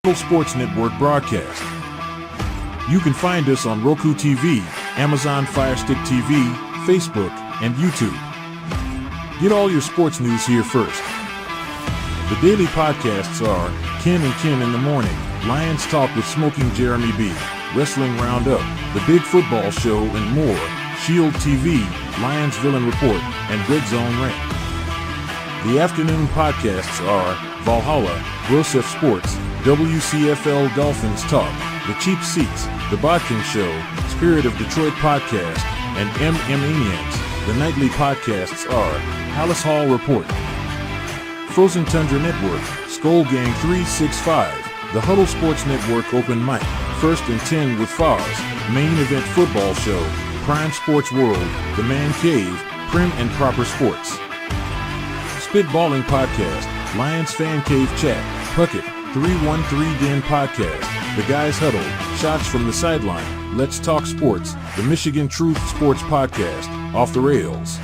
Huddle Sports Network broadcast. You can find us on Roku TV, Amazon Fire Stick TV, Facebook, and YouTube. Get all your sports news here first. The daily podcasts are Ken and Ken in the Morning, Lions Talk with Smoking Jeremy B, Wrestling Roundup, The Big Football Show, and more, Shield TV, Lions Villain Report, and Red Zone Rant. The afternoon podcasts are Valhalla, Grosef Sports, WCFL Dolphins Talk, The Cheap Seats, The Bodkin Show, Spirit of Detroit Podcast, and MM The nightly podcasts are Hallis Hall Report, Frozen Tundra Network, Skull Gang 365, The Huddle Sports Network Open Mic, First and 10 with Foz, Main Event Football Show, Prime Sports World, The Man Cave, Prim and Proper Sports. Spitballing Podcast, Lions Fan Cave Chat, Puckett, 313 Den Podcast, The Guys Huddle, Shots from the Sideline, Let's Talk Sports, The Michigan Truth Sports Podcast, Off the Rails.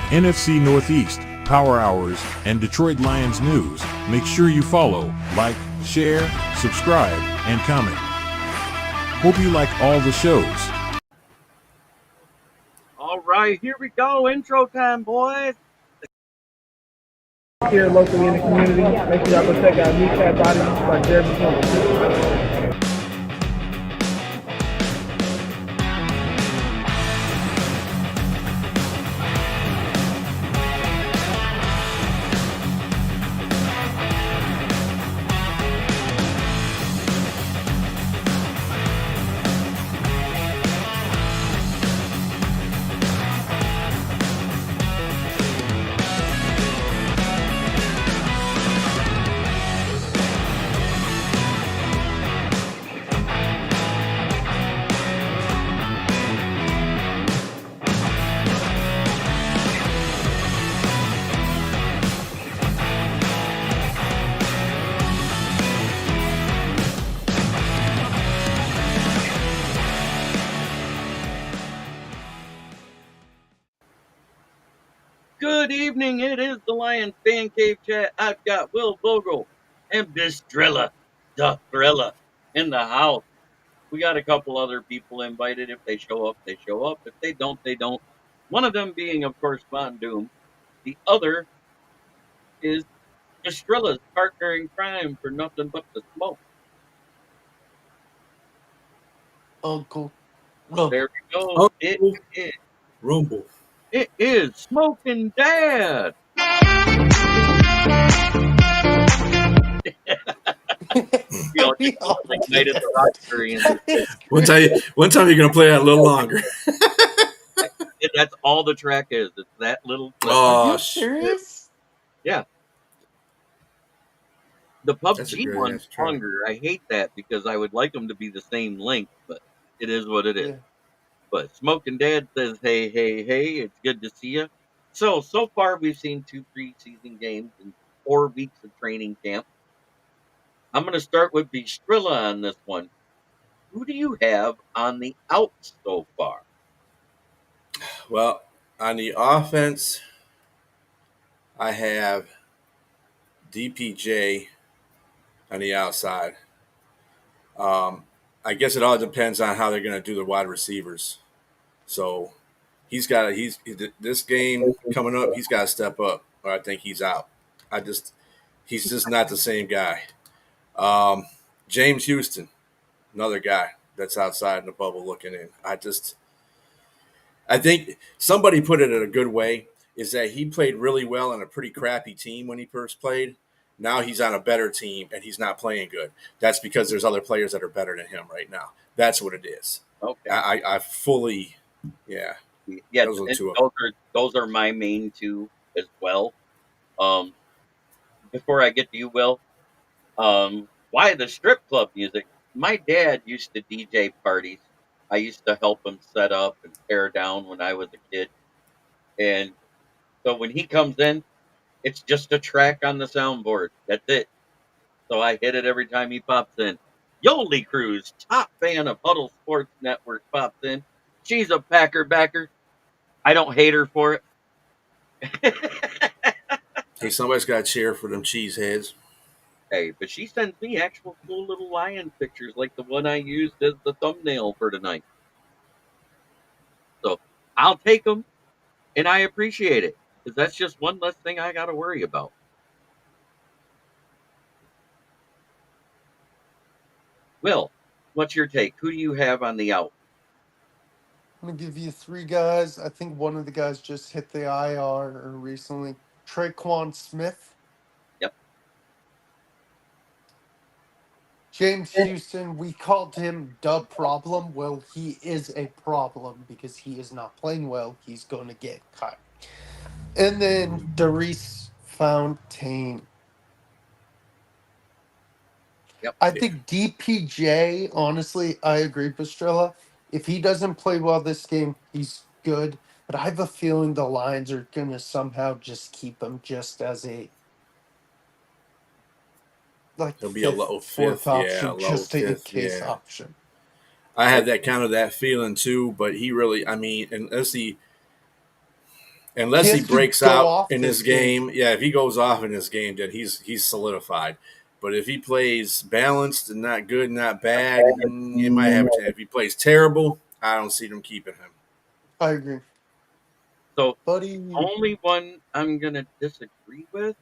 NFC Northeast, Power Hours, and Detroit Lions News. Make sure you follow, like, share, subscribe, and comment. Hope you like all the shows. All right, here we go. Intro time, boys. Here locally in the community, make sure y'all go check out Kneecap Body by Jeremy Campbell. Good evening. It is the Lions Fan Cave Chat. I've got Will Vogel and Bistrilla, the Thrilla, in the house. We got a couple other people invited. If they show up, they show up. If they don't, they don't. One of them being, of course, Von Doom. The other is Bistrilla's partner in crime for nothing but the smoke. Uncle. There we go. Uncle. It Rumble. It is Smoking Dad. One time you're gonna play that a little longer. That's all the track is. It's that little clip. Are you serious? Yeah. The PUBG one's longer. I hate that because I would like them to be the same length, but it is what it is. Yeah. But Smoking Dad says, hey, it's good to see you. So far we've seen 2 preseason games and 4 weeks of training camp. I'm going to start with Bistrilla on this one. Who do you have on the outs so far? Well, on the offense, I have DPJ on the outside. I guess it all depends on how they're going to do the wide receivers. So he's this game coming up, he's got to step up, or I think he's out. He's just not the same guy. James Houston, another guy that's outside in the bubble looking in. I think somebody put it in a good way, is that he played really well on a pretty crappy team when he first played. Now he's on a better team and he's not playing good. That's because there's other players that are better than him right now. That's what it is. Okay. I fully, yeah. Yeah, those are my main 2 as well. Before I get to you, Will, why the strip club music? My dad used to DJ parties. I used to help him set up and tear down when I was a kid. And so when he comes in, it's just a track on the soundboard. That's it. So I hit it every time he pops in. Yoli Cruz, top fan of Huddle Sports Network, pops in. She's a Packer backer. I don't hate her for it. Hey, somebody's got to cheer for them cheese heads. Hey, but she sends me actual cool little lion pictures like the one I used as the thumbnail for tonight. So I'll take them, and I appreciate it because that's just one less thing I got to worry about. Will, what's your take? Who do you have on the out? I'm gonna give you three guys. I think one of the guys just hit the IR or recently. Traquan Smith, Yep. James Houston. We called him the problem. Well, he is a problem because he is not playing well. He's going to get cut. And then Darius Fontaine. Yep. I Yeah, think DPJ, honestly, I agree, Pastrella. If he doesn't play well this game, he's good. But I have a feeling the Lions are going to somehow just keep him just as a like he'll be a fifth, low fourth fifth. Yeah, a option, low just a in fifth. case Yeah, option. I I had that kind of that feeling too. But he really, I mean, He unless he has to breaks go out off in this this game. game, yeah, if he goes off in this game, then he's solidified. But if he plays balanced and not good, not bad, you might have a chance. If he plays terrible, I don't see them keeping him. I agree. so Buddy, only one I'm gonna disagree with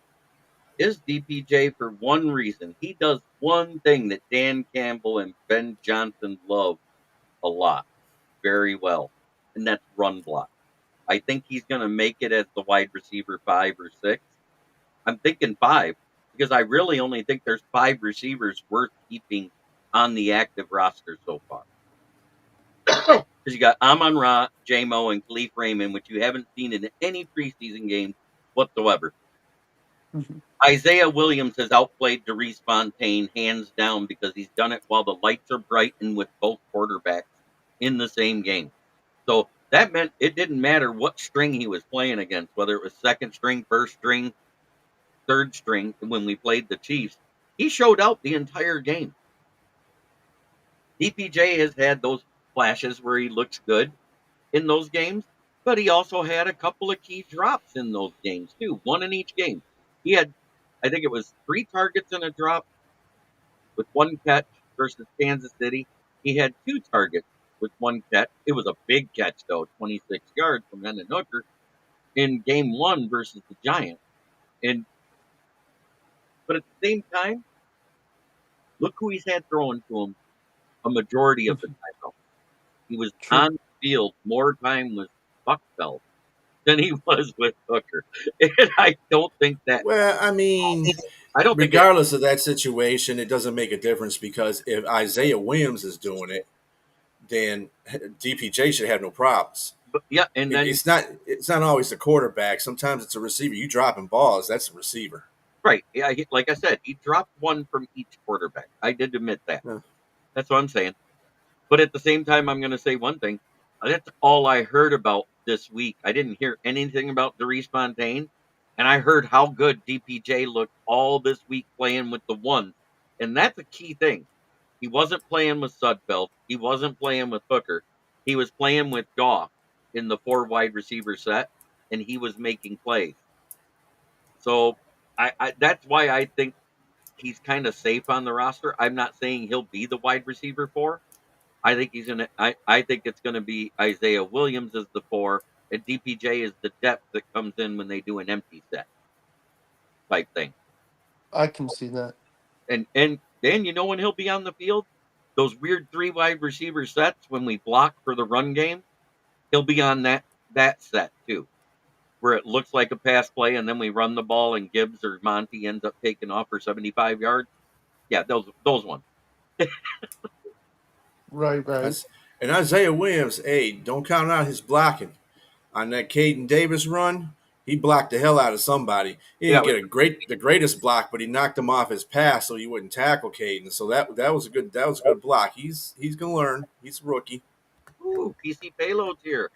is DPJ for one reason. He does one thing that Dan Campbell and Ben Johnson love a lot, very well, and that's run block. I think he's gonna make it as the wide receiver 5 or 6. I'm thinking 5 because I really only think there's 5 receivers worth keeping on the active roster so far. Because you got Amon Ra, J-Mo, and Khalif Raymond, which you haven't seen in any preseason games whatsoever. mhm, Isaiah Williams has outplayed Darius Fontaine hands down because he's done it while the lights are bright and with both quarterbacks in the same game. So that meant it didn't matter what string he was playing against, whether it was second string, first string, third string. When we played the Chiefs, he showed out the entire game. DPJ has had those flashes where he looks good in those games, but he also had a couple of key drops in those games too, one in each game. He had, I think it was 3 targets and a drop with 1 catch versus Kansas City. He had 2 targets with 1 catch. It was a big catch though, 26 yards from Hendon Hooker in game 1 versus the Giants. And but at the same time, look who he's had throwing to him a majority of the mhm. time though. He was True. on the field more time with Buckfeld than he was with Hooker. And I don't think that Well, I mean, I don't think it regardless of that situation, it doesn't make a difference because if Isaiah Williams is doing it, then DPJ should have no problems. but yeah, and then It's not always the quarterback. Sometimes it's a receiver. You dropping balls, that's a receiver. right, yeah, like I said, he dropped one from each quarterback. I did admit that. Yeah. That's what I'm saying. But at the same time, I'm going to say one thing. That's all I heard about this week. I didn't hear anything about Darius Fontaine, and I heard how good DPJ looked all this week playing with the ones, and that's a key thing. He wasn't playing with Sudfeld. He wasn't playing with Hooker. He was playing with Goff in the 4 wide receiver set, and he was making plays. So I that's why I think he's kind of safe on the roster. I'm not saying he'll be the wide receiver 4. I think he's gonna. I think it's gonna be Isaiah Williams as the 4, and DPJ is the depth that comes in when they do an empty set type thing. I can see that. And then you know when he'll be on the field, those weird 3 wide receiver sets when we block for the run game, he'll be on that set too, where it looks like a pass play, and then we run the ball, and Gibbs or Monty ends up taking off for 75 yards. Yeah, those ones. Right, right. That's and Isaiah Williams. Hey, don't count out his blocking on that Caden Davis run. He blocked the hell out of somebody. He Yeah, didn't get the greatest block, but he knocked him off his pass so he wouldn't tackle Caden. So that was a good block. He's gonna learn. He's a rookie. ooh, PC payloads here.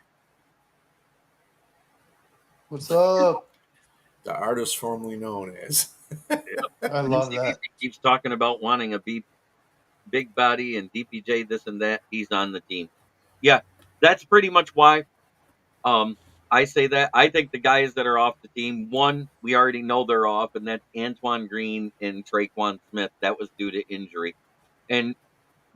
What's up? The artist formerly known as. I And then love CBC that. keeps talking about wanting a big body and DPJ this and that. He's on the team. Yeah, that's pretty much why. I say that. I think the guys that are off the team, one, we already know they're off, and that's Antoine Green and Traquan Smith. That was due to injury. And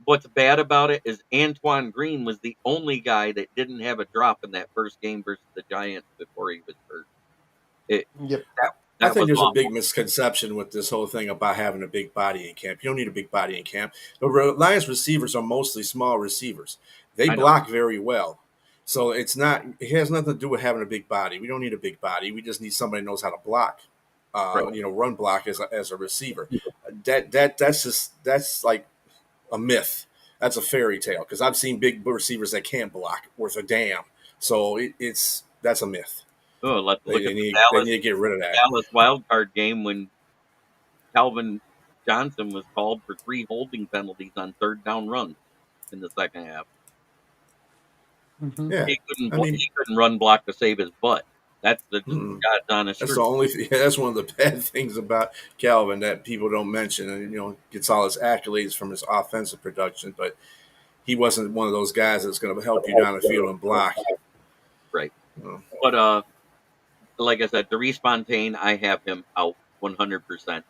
what's bad about it is Antoine Green was the only guy that didn't have a drop in that first game versus the Giants before he was hurt. It Yep. that I that think was there's a awful. big misconception with this whole thing about having a big body in camp. You don't need a big body in camp. The Lions receivers are mostly small receivers. They I know. block very well. So it's not. It has nothing to do with having a big body. We don't need a big body. We just need somebody who knows how to block. Right. Run block as a receiver. That's like a myth. That's a fairy tale because I've seen big receivers that can't block worth a damn. So that's a myth. Oh, let's look at They need to get rid of that. Dallas wild card game when Calvin Johnson was called for 3 holding penalties on third down runs in the second half. Mm-hmm. Yeah, He couldn't run block to save his butt. That's the God's honest that's truth. the only. That's one of the bad things about Calvin that people don't mention, and gets all his accolades from his offensive production, but he wasn't one of those guys that's going to help you down the field and block. Right. You But like I said, Derice Fontaine, I have him out 100%.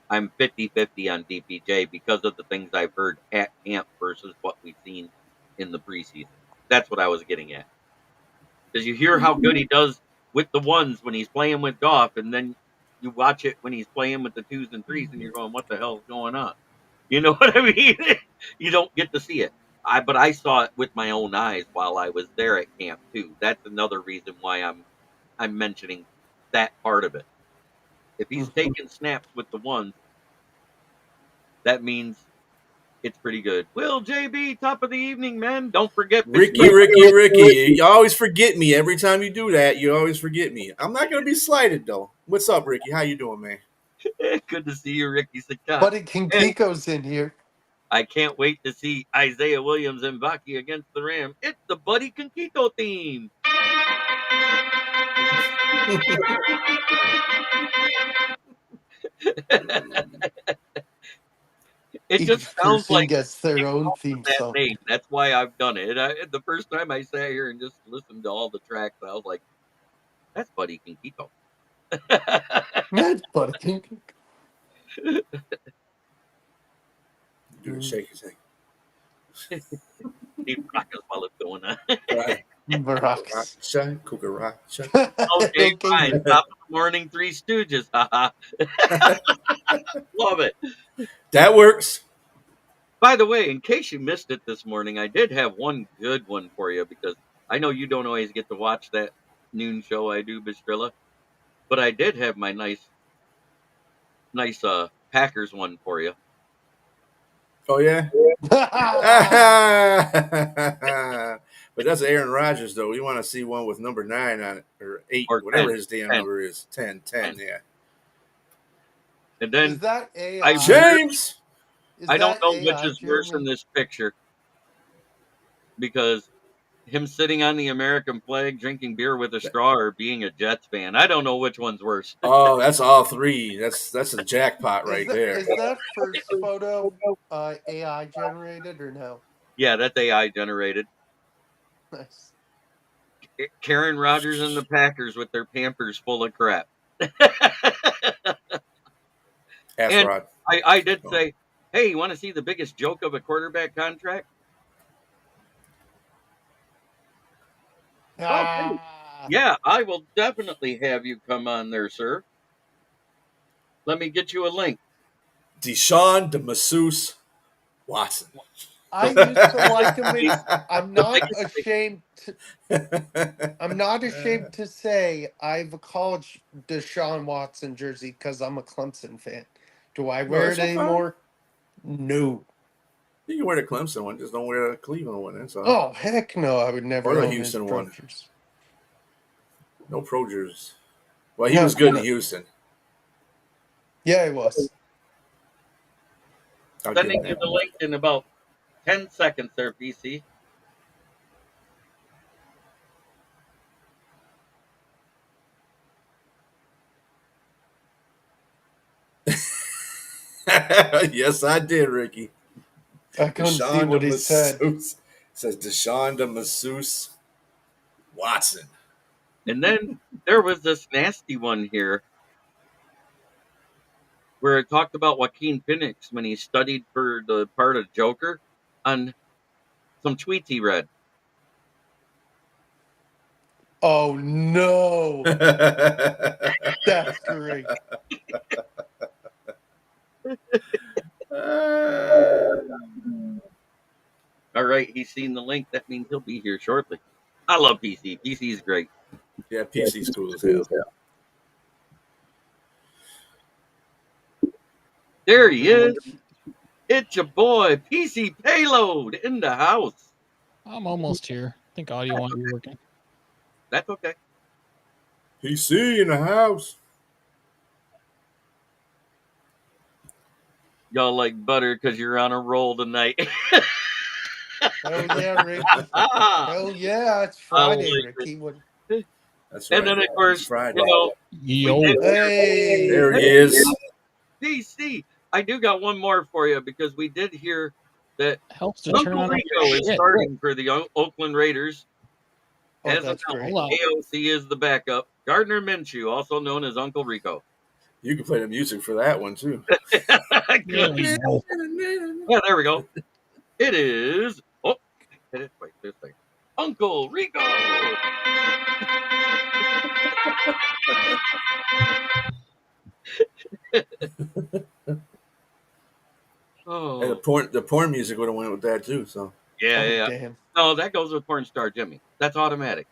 I'm 50-50 on DPJ because of the things I've heard at camp versus what we've seen in the preseason. That's what I was getting at. Because you hear how good he does with the ones when he's playing with Goff, and then you watch it when he's playing with the 2s and 3s, and you're going, what the hell's going on? You know what I mean? You don't get to see it. But I saw it with my own eyes while I was there at camp, too. That's another reason why I'm mentioning that part of it. If he's taking snaps with the ones, that means it's pretty good. Will JB, top of the evening, man. Don't forget Ricky. You always forget me every time you do that. You always forget me. I'm not going to be slighted though. What's up, Ricky? How you doing, man? Good to see you, Ricky Sakat. Buddy Kinkiko's in here. I can't wait to see Isaiah Williams and Baki against the Ram. It's the Buddy Kinkito theme. It Each just sounds person like gets their own theme that song. name. That's why I've done it. The first time I sat here and just listened to all the tracks, I was like, that's Buddy Kinkito. That's Buddy Kinkiko. Do the shake his head. Need rockers while it's going on. Right. Rocks. Shut, cooker rock, shut. Okay, fine. Top of the morning, Three Stooges. Love it. That works. By the way, in case you missed it this morning, I did have one good one for you because I know you don't always get to watch that noon show I do, Bistrilla, but I did have my nice Packers one for you. Oh yeah. But that's Aaron Rodgers though. We want to see one with number 9 on it or 8, Or whatever 10. his damn 10. number is. 10, yeah. And then Is that AI? James. I don't know which AI, is worse in Jeremy? this picture because him sitting on the American flag, drinking beer with a straw, or being a Jets fan. I don't know which one's worse. Oh, that's all 3. That's a jackpot right there. Is that first photo AI generated or no? Yeah, that's AI generated. Nice. Karen Rodgers and the Packers with their Pampers full of crap. Ask And Rod. I did say, hey, you want to see the biggest joke of a quarterback contract? Yeah, I will definitely have you come on there, sir. Let me get you a link. Deshaun the Masseuse Watson. I used to like him. I'm not ashamed. I'm not ashamed to say I have a college Deshaun Watson jersey because I'm a Clemson fan. Do I wear it that's anymore? No. You can wear the Clemson one, just don't wear the Cleveland one. That's all. Oh heck no! I would never Or the own Houston his one. jerseys. No pro jerseys. Well, he was good in Houston. Yeah, he was. Sending you the link in about 10 seconds there, PC. Yes, I did, Ricky. I couldn't see what he said. It says Deshaun the Masseuse Watson. And then there was this nasty one here where it talked about Joaquin Phoenix when he studied for the part of Joker on some tweets he read. Oh no, that's great. All right, he's seen the link. That means he'll be here shortly. I love PC. PC is great. Yeah, PC's cool as hell. There he is. It's your boy, PC Payload, in the house. I'm almost here. I think audio won't be working. That's okay. PC in the house. Y'all like butter because you're on a roll tonight. Hell yeah, Ricky. Hell yeah, it's Friday, Ricky. What? That's right. And then, of course, It's Friday. you know, Yo, Hey, There he is. PC. I do got one more for you because we did hear that helps to turn Uncle on Rico is shit. starting for the Oakland Raiders. Oh, As that's announced, great. Hold on. AOC is the backup. Gardner Minshew, also known as Uncle Rico. You can play the music for that one too. There we go. Yeah, there we go. It is. Oh, wait this thing. Uncle Rico. Oh, And the porn music would have went with that too. So yeah, Oh, yeah. damn. No, that goes with porn star Jimmy. That's automatic.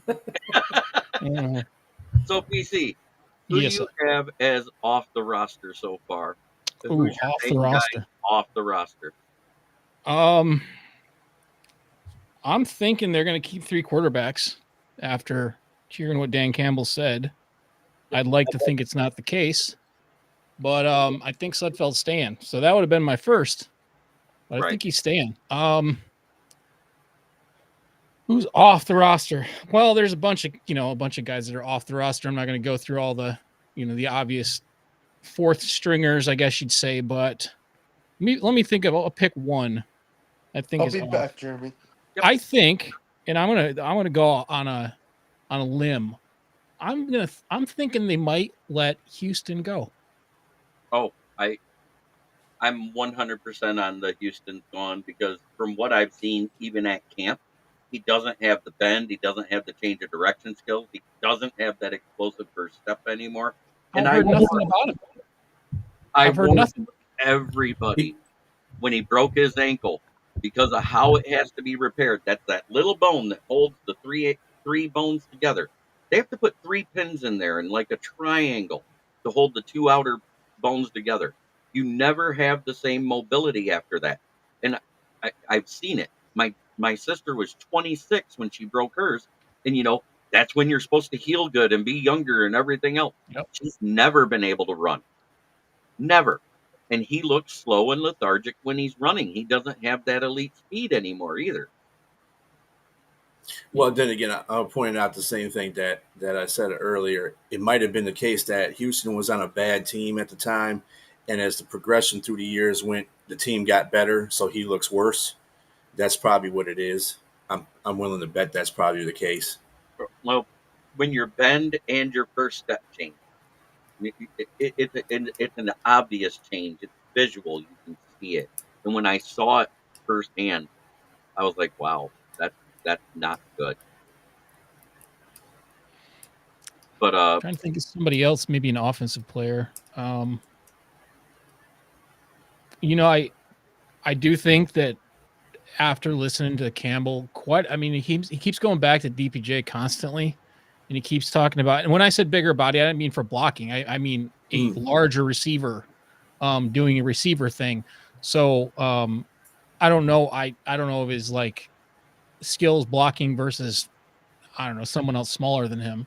Mhm. So, PC, who Yes, do you sir. have as off the roster so far? Ooh, Who's your off the main guy roster. off the roster? I'm thinking they're going to keep 3 quarterbacks after hearing what Dan Campbell said. I'd like to think it's not the case, but I think Sudfeld's staying. So that would have been my first, but I Right. think he's staying. Who's off the roster? Well, there's a bunch of guys that are off the roster. I'm not going to go through all the, the obvious fourth stringers, I guess you'd say, but let me think of. I'll pick one. I think I'll is be off. back, Jeremy. Yep. I think, and I'm gonna go on a limb. I'm thinking they might let Houston go. Oh, I'm 100% on the Houston gone because from what I've seen, even at camp, he doesn't have the bend. He doesn't have the change of direction skills. He doesn't have that explosive first step anymore. And I've heard nothing about him. I've heard nothing. Everybody when he broke his ankle because of how it has to be repaired. That's that little bone that holds the three bones together. They have to put 3 pins in there in like a triangle to hold the 2 outer bones together. You never have the same mobility after that. And I've seen it. My sister was 26 when she broke hers, and that's when you're supposed to heal good and be younger and everything else. Yep. She's never been able to run. Never. And he looks slow and lethargic when he's running. He doesn't have that elite speed anymore either. well, then again, I'll point out the same thing that I said earlier. It might have been the case that Houston was on a bad team at the time, and as the progression through the years went, the team got better, so he looks worse. That's probably what it is. I'm willing to bet that's probably the case. Well, when your bend and your first step change, it's an obvious change. It's visual. You can see it. And when I saw it firsthand, I was like, wow, that's not good. But Trying to think of somebody else, maybe an offensive player. I do think that after listening to Campbell, he keeps going back to DPJ constantly, and he keeps talking about. And when I said bigger body, I didn't mean for blocking. I mean a larger receiver, doing a receiver thing. So I don't know. I don't know if his like skills blocking versus I don't know someone else smaller than him.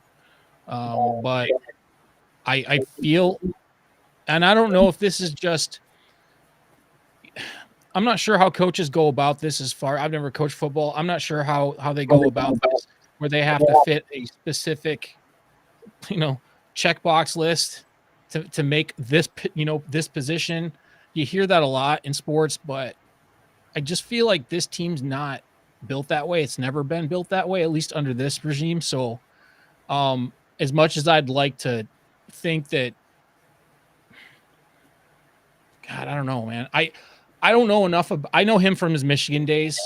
But I feel, and I don't know if this is just. I'm not sure how coaches go about this as far. I've never coached football. I'm not sure how they go about this, where they have to fit a specific, checkbox list to make this, this position. You hear that a lot in sports, but I just feel like this team's not built that way. It's never been built that way, at least under this regime. So As much as I'd like to think that, God, I don't know, man. I don't know enough I know him from his Michigan days.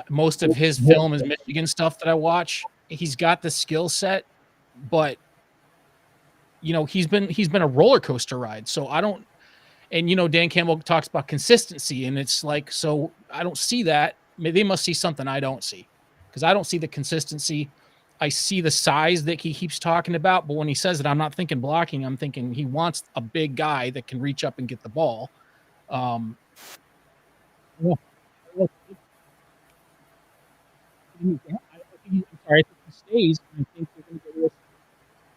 Most of his film is Michigan stuff that I watch. He's got the skill set, but he's been a roller coaster ride. So I don't. And Dan Campbell talks about consistency, and it's like, so I don't see that. They must see something I don't see, because I don't see the consistency. I see the size that he keeps talking about, but when he says it, I'm not thinking blocking. I'm thinking he wants a big guy that can reach up and get the ball. Um, yeah. I'm sorry, I think he stays. And I think they're going to go with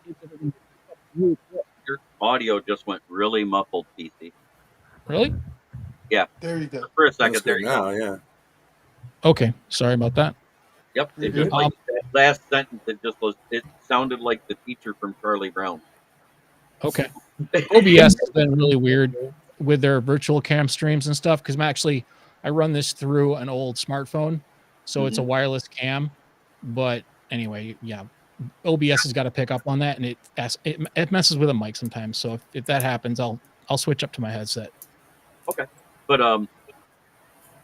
kids that are going to pick up really quick. Your audio just went really muffled, PC. Really? Yeah. There you go. For a That's second, there good you go. now. Yeah. Okay, sorry about that. Yep. You're It just good. like that last sentence. It sounded like the teacher from Charlie Brown. Okay. OBS has been really weird with their virtual cam streams and stuff, because I run this through an old smartphone, so it's a wireless cam. But anyway, yeah, OBS has got to pick up on that, and it messes with a mic sometimes. So if that happens, I'll switch up to my headset. Okay. But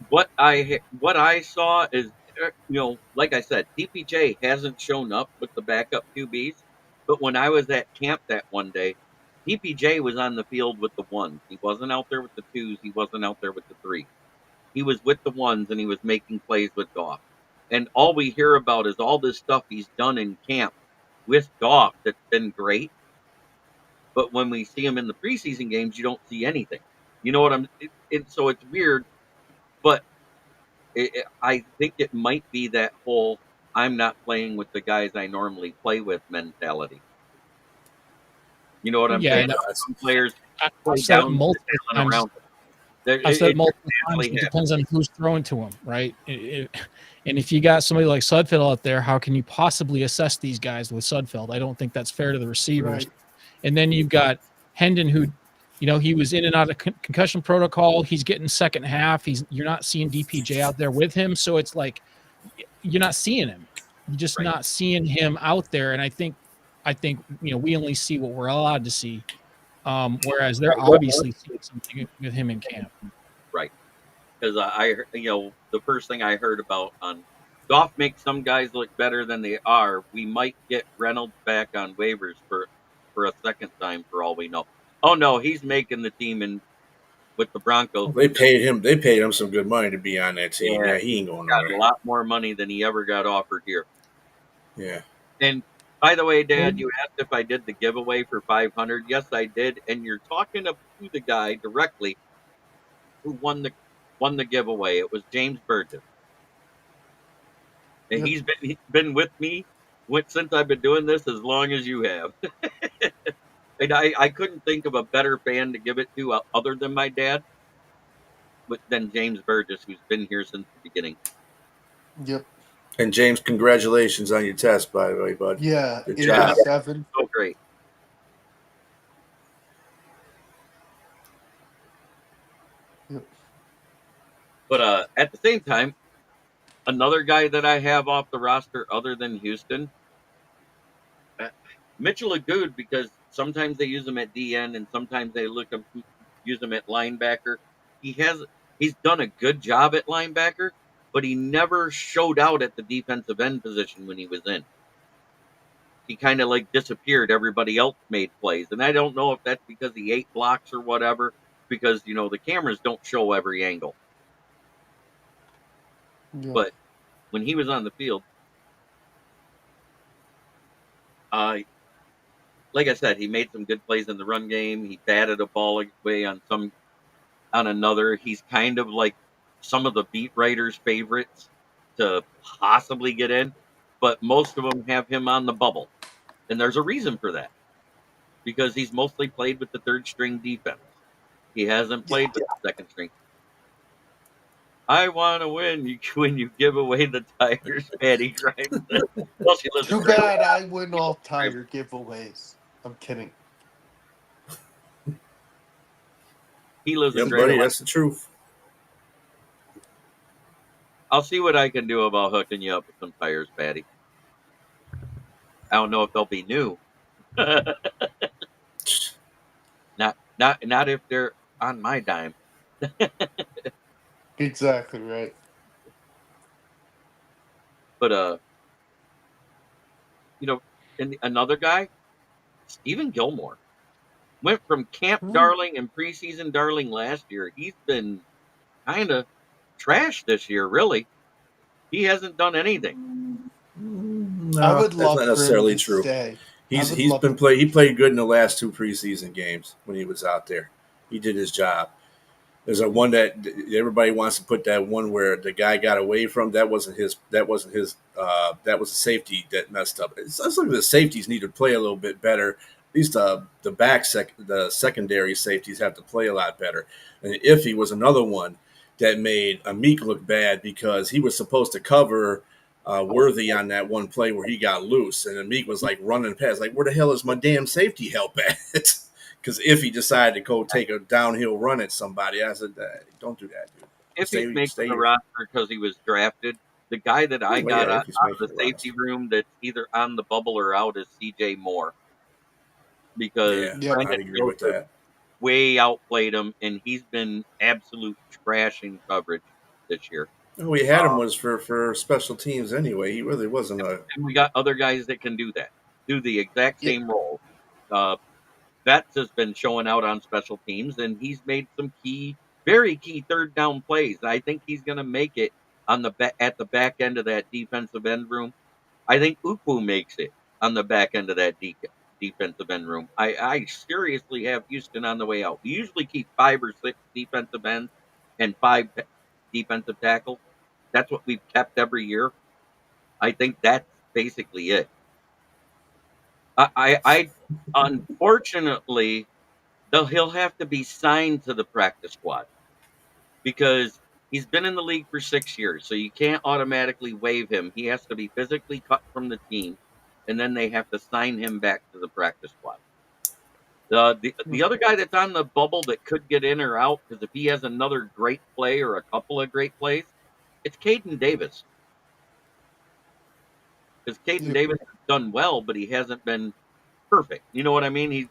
what I saw is, like I said, DPJ hasn't shown up with the backup QBs. But when I was at camp that one day, DPJ was on the field with the ones. He wasn't out there with the twos. He wasn't out there with the threes. He was with the ones, and he was making plays with Goff. And all we hear about is all this stuff he's done in camp with Goff that's been great. But when we see him in the preseason games, you don't see anything. You know what so it's weird, but I think it might be that whole I'm not playing with the guys I normally play with mentality. You know what I'm Yeah, saying? and Some players I've play said it down the multiple talent times. around them. I've said It multiple times. naturally It happens. depends on who's throwing to him, right? And if you got somebody like Sudfeld out there, how can you possibly assess these guys with Sudfeld? I don't think that's fair to the receivers. Right. And then you've got Hendon, who, he was in and out of concussion protocol. He's getting second half. You're not seeing DPJ out there with him, so it's like you're not seeing him. You're just Right. not seeing him out there. And I think we only see what we're allowed to see. Whereas they're obviously seeing something with him in camp. Right. Because the first thing I heard about on Goff makes some guys look better than they are. We might get Reynolds back on waivers for a second time, for all we know. Oh no, he's making the team with the Broncos. Well, they paid him. They paid him some good money to be on that team. Yeah, Yeah, he ain't going got a nowhere. lot more money than he ever got offered here. Yeah. And by the way, Dad, you asked if I did the giveaway for 500. Yes, I did. And you're talking to the guy directly who won the giveaway. It was James Burgess, and Yep. he's been with me since I've been doing this as long as you have. And I couldn't think of a better fan to give it to other than my dad, but than James Burgess, who's been here since the beginning. Yep. And James, congratulations on your test, by the way, bud. Yeah. Good It job. is 7. So great. Yep. But at the same time, another guy that I have off the roster other than Houston, Mitchell Agood, because sometimes they use him at DN and sometimes they use him at linebacker. He's done a good job at linebacker, but he never showed out at the defensive end position when he was in. He kind of like disappeared. Everybody else made plays, and I don't know if that's because he ate blocks or whatever. Because the cameras don't show every angle, Yep. but when he was on the field, like I said, he made some good plays in the run game. He batted a ball away on another. He's kind of like some of the beat writers' favorites to possibly get in, but most of them have him on the bubble, and there's a reason for that because he's mostly played with the third string defense. He hasn't played with the second string. I want to win when you give away the tires, Patty Grimes. Well, she lives in Too Grand bad I win all Rapids. tire giveaways. I'm kidding. He lives Yep, in Grand buddy, Rapids. that's the truth. I'll see what I can do about hooking you up with some tires, Patty. I don't know if they'll be new. Not if they're on my dime. Exactly right. But and another guy, Stephen Gilmore, went from camp Hmm. darling and preseason darling last year. He's been kind of trash this year. Really, he hasn't done anything. I No, would that's love not for him necessarily to true. stay. I He's would he's love. been play. He played good in the last 2 preseason games when he was out there. He did his job. There's a one that everybody wants to put that one where the guy got away from. That wasn't his. That wasn't his. That was a safety that messed up. It sounds like the safeties need to play a little bit better. At least the secondary safeties have to play a lot better. And Iffy was another one that made Meek look bad because he was supposed to cover Worthy on that one play where he got loose, and Meek was like running past, like, where the hell is my damn safety help at? Because if he decided to go take a downhill run at somebody, I said, don't do that, dude. If he's making Stay the your. roster because he was drafted, the guy that I Well, got yeah, out if he's of the making the safety roster. room that's either on the bubble or out is C.J. Moore, because Yeah, Yep. Brendan I'd agree with Joseph that. way outplayed him, and he's been absolute trash in coverage this year. Oh, we had him was for special teams anyway. He really wasn't a. And we got other guys that can do that, do the exact Yep. same role. Uh, Betts has been showing out on special teams, and he's made some very key third down plays. I think he's going to make it at the back end of that defensive end room. I think Ukwu makes it on the back end of that defensive end room. I seriously have Houston on the way out. We usually keep 5 or 6 defensive ends and 5 defensive tackles. That's what we've kept every year. I think that's basically it. I unfortunately, though, he'll have to be signed to the practice squad because he's been in the league for 6 years. So you can't automatically waive him. He has to be physically cut from the team, and then they have to sign him back to the practice squad. The other guy that's on the bubble that could get in or out, because if he has another great play or a couple of great plays, it's Caden Davis. Because Caden Yep. Davis has done well, but he hasn't been perfect. You know what I mean?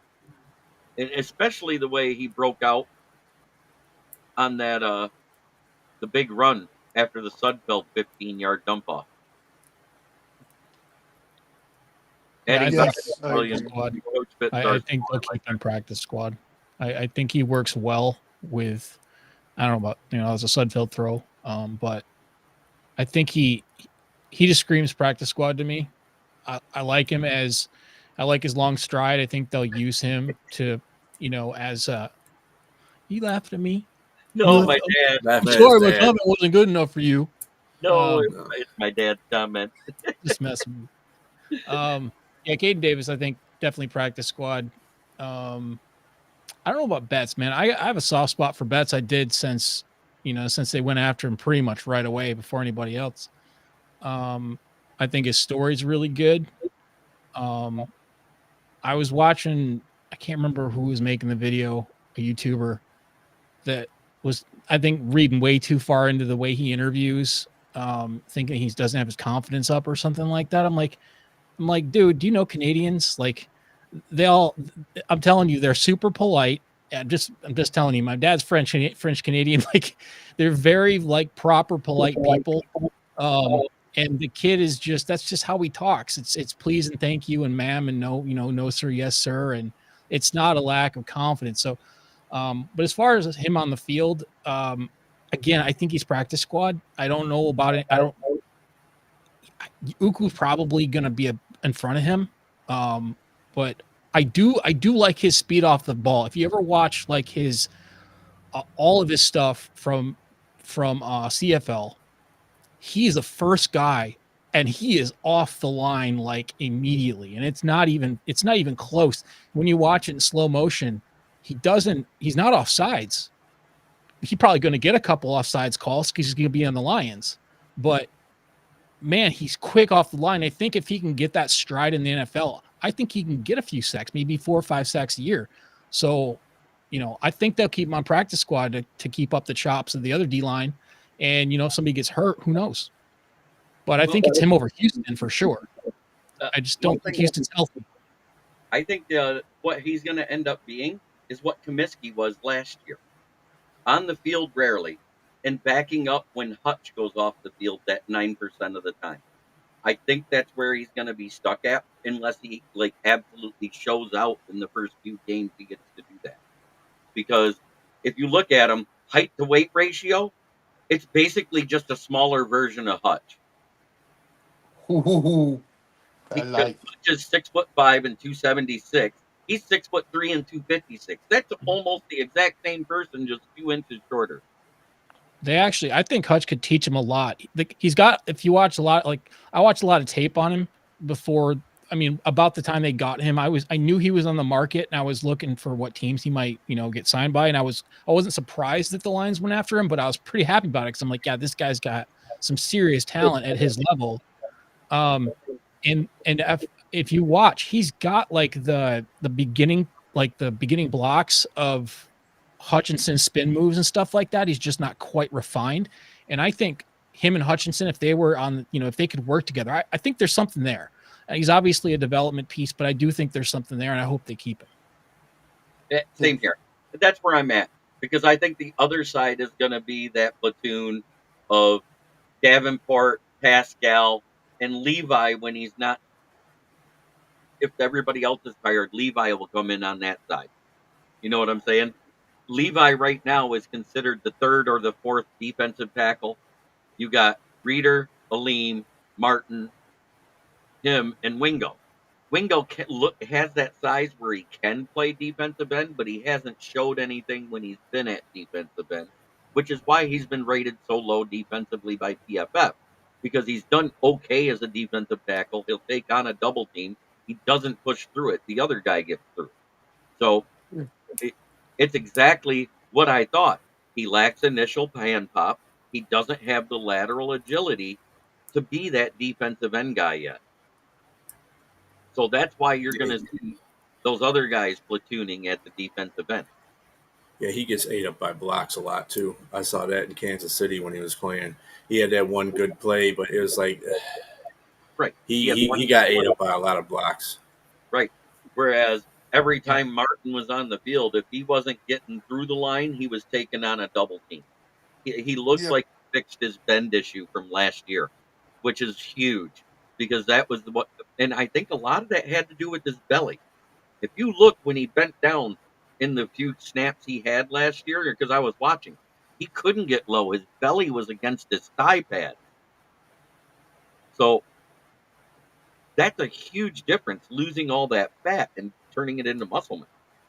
And especially the way he broke out on that the big run after the Sudfeld 15-yard dump off. Yeah, I Adding think back Yes, I Williams, agree. squad. Coach I Fitzgerald. think they'll keep him practice squad. I think he works well with. I don't know about as a Sudfeld throw, but I think he just screams practice squad to me. I like him as I like his long stride. I think they'll use him to as you laughed at me. No, I'm my dad. Laughing at his sorry, my dad. comment wasn't good enough for you. No, No. it's my dad's comment. Just messing with you. Yeah, Caden Davis, I think definitely practice squad. I don't know about Betts, man. I have a soft spot for Betts. I did since they went after him pretty much right away before anybody else. I think his story's really good. I was watching, I can't remember who was making the video, a YouTuber that was, I think, reading way too far into the way he interviews, thinking he doesn't have his confidence up or something like that. I'm like, dude, do you know Canadians? Like, I'm telling you, they're super polite. I'm just telling you, my dad's French Canadian. Like, they're very like proper, polite people. And the kid is that's just how he talks. It's please and thank you and ma'am and no, no sir, yes sir, and it's not a lack of confidence. So, but as far as him on the field, again, I think he's practice squad. I don't know about it. Uku's probably going to be in front of him, but I do like his speed off the ball. If you ever watch like his all of his stuff from CFL, he's the first guy and he is off the line like immediately, and it's not even close. When you watch it in slow motion, he's not off sides. He's probably going to get a couple offsides calls because he's going to be on the Lions, but man, he's quick off the line. I think if he can get that stride in the NFL, I think he can get a few sacks, maybe 4 or 5 sacks a year. So, I think they'll keep him on practice squad to keep up the chops of the other D line. And if somebody gets hurt, who knows? But I think it's him over Houston for sure. I just One don't think thing Houston's healthy. I think what he's going to end up being is what Comiskey was last year. On the field rarely, and backing up when Hutch goes off the field that 9% of the time. I think that's where he's going to be stuck at unless he like absolutely shows out in the first few games he gets to do that. Because if you look at him, height to weight ratio, it's basically just a smaller version of Hutch. Ooh, I Because like. Hutch is 6'5" and 276. He's 6'3" and 256. That's almost the exact same person, just 2 inches shorter. I think Hutch could teach him a lot. He's got, if you watch a lot, like I watched a lot of tape on him before. I mean, about the time they got him, I knew he was on the market, and I was looking for what teams he might, get signed by. And I wasn't surprised that the Lions went after him, but I was pretty happy about it because I'm like, yeah, this guy's got some serious talent at his level. And if you watch, he's got the beginning blocks of Hutchinson's spin moves and stuff like that. He's just not quite refined. And I think him and Hutchinson, if they were on, if they could work together, I think there's something there. And he's obviously a development piece, but I do think there's something there, and I hope they keep him. Same here. That's where I'm at because I think the other side is going to be that platoon of Davenport, Pascal, and Levi when he's not. If everybody else is tired, Levi will come in on that side. You know what I'm saying? Levi right now is considered the third or the fourth defensive tackle. You got Reeder, Aleem, Martin, him, and Wingo. Wingo has that size where he can play defensive end, but he hasn't showed anything when he's been at defensive end, which is why he's been rated so low defensively by PFF because he's done okay as a defensive tackle. He'll take on a double team. He doesn't push through it. The other guy gets through. So it, it's exactly what I thought. He lacks initial hand pop. He doesn't have the lateral agility to be that defensive end guy yet. So that's why you're going to see those other guys platooning at the defensive end. Yeah, he gets ate up by blocks a lot too. I saw that in Kansas City when he was playing. He had that one good play, but it was like Right. he got ate up by a lot of blocks. Right. Whereas every Yeah. time Martin was on the field, if he wasn't getting through the line, he was taking on a double team. He looks Yep. like he fixed his bend issue from last year, which is huge because that was what, and I think a lot of that had to do with his belly. If you look when he bent down in the few snaps he had last year, because I was watching, he couldn't get low. His belly was against his thigh pad. So that's a huge difference, losing all that fat and turning it into muscle mass.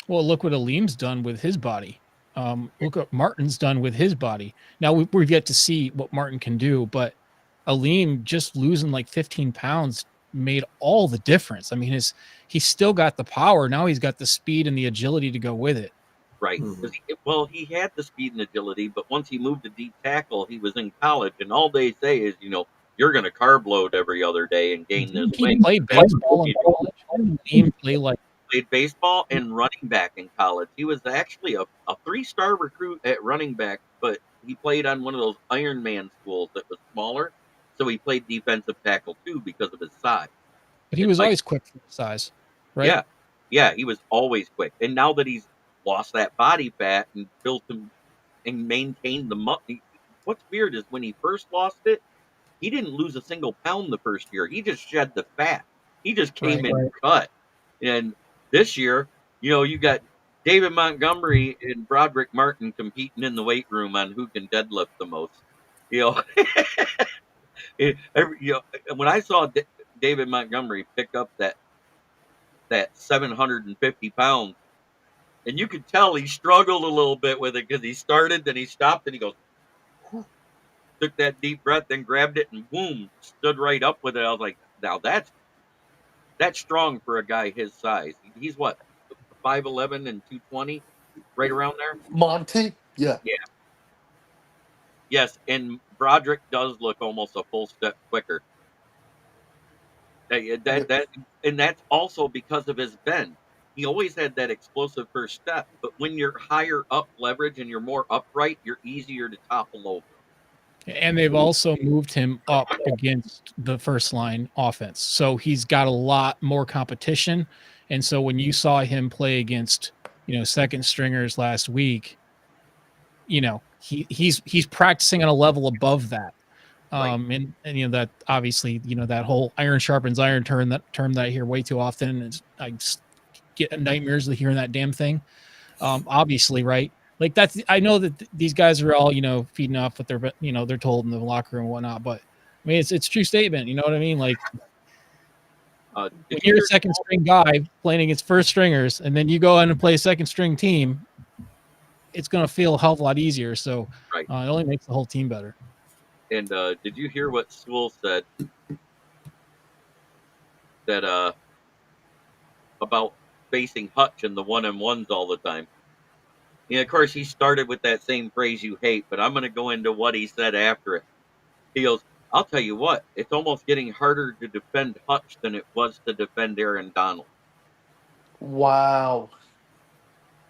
Well, look what Aleem's done with his body. Look what Martin's done with his body. Now we've yet to see what Martin can do, but Aleem just losing like 15 pounds made all the difference. I mean, he's still got the power. Now he's got the speed and the agility to go with it. Right. Mhm. Well, he had the speed and agility, but once he moved to deep tackle, he was in college, and all they say is, you're going to carb load every other day and gain this Didn't he weight. play baseball in college? Didn't Aleem play like Played baseball and running back in college. He was actually a 3-star recruit at running back, but he played on one of those Iron Man schools that was smaller. So he played defensive tackle too because of his size. but he In was high always quick for his size, right? Yeah. Yeah, he was always quick. And now that he's lost that body fat and built him and maintained the muscle, what's weird is when he first lost it, he didn't lose a single pound the first year. He just shed the fat. He just came Right. in cut. And this year, you got David Montgomery and Broderick Martin competing in the weight room on who can deadlift the most. You know, when I saw David Montgomery pick up that 750 pounds, and you could tell he struggled a little bit with it because he started, then he stopped, and he goes, whew, took that deep breath, then grabbed it, and boom, stood right up with it. I was like, now that's strong for a guy his size. He's what, 5'11" and 220, right around there. Monty? Yeah. Yeah. Yes, and Broderick does look almost a full step quicker. Yep. And that's also because of his bend. He always had that explosive first step, but when you're higher up leverage and you're more upright, you're easier to topple over. And they've also moved him up against the first line offense. So he's got a lot more competition. And so when you saw him play against, second stringers last week, he's practicing on a level above that. Right. And that obviously, that whole iron sharpens iron term that I hear way too often. I get nightmares of hearing that damn thing. Obviously, right? Like I know that these guys are all, feeding off what they're told in the locker room and whatnot, but I mean, it's a true statement. You know what I mean? Like when Did you you're a hear? second string guy playing against first stringers and then you go in and play a second string team, it's going to feel a hell of a lot easier. So Right. it only makes the whole team better. And did you hear what Sewell said that about facing Hutch in the one-on-ones all the time? Yeah, of course, he started with that same phrase you hate, but I'm going to go into what he said after it. He goes, I'll tell you what, it's almost getting harder to defend Hutch than it was to defend Aaron Donald. Wow.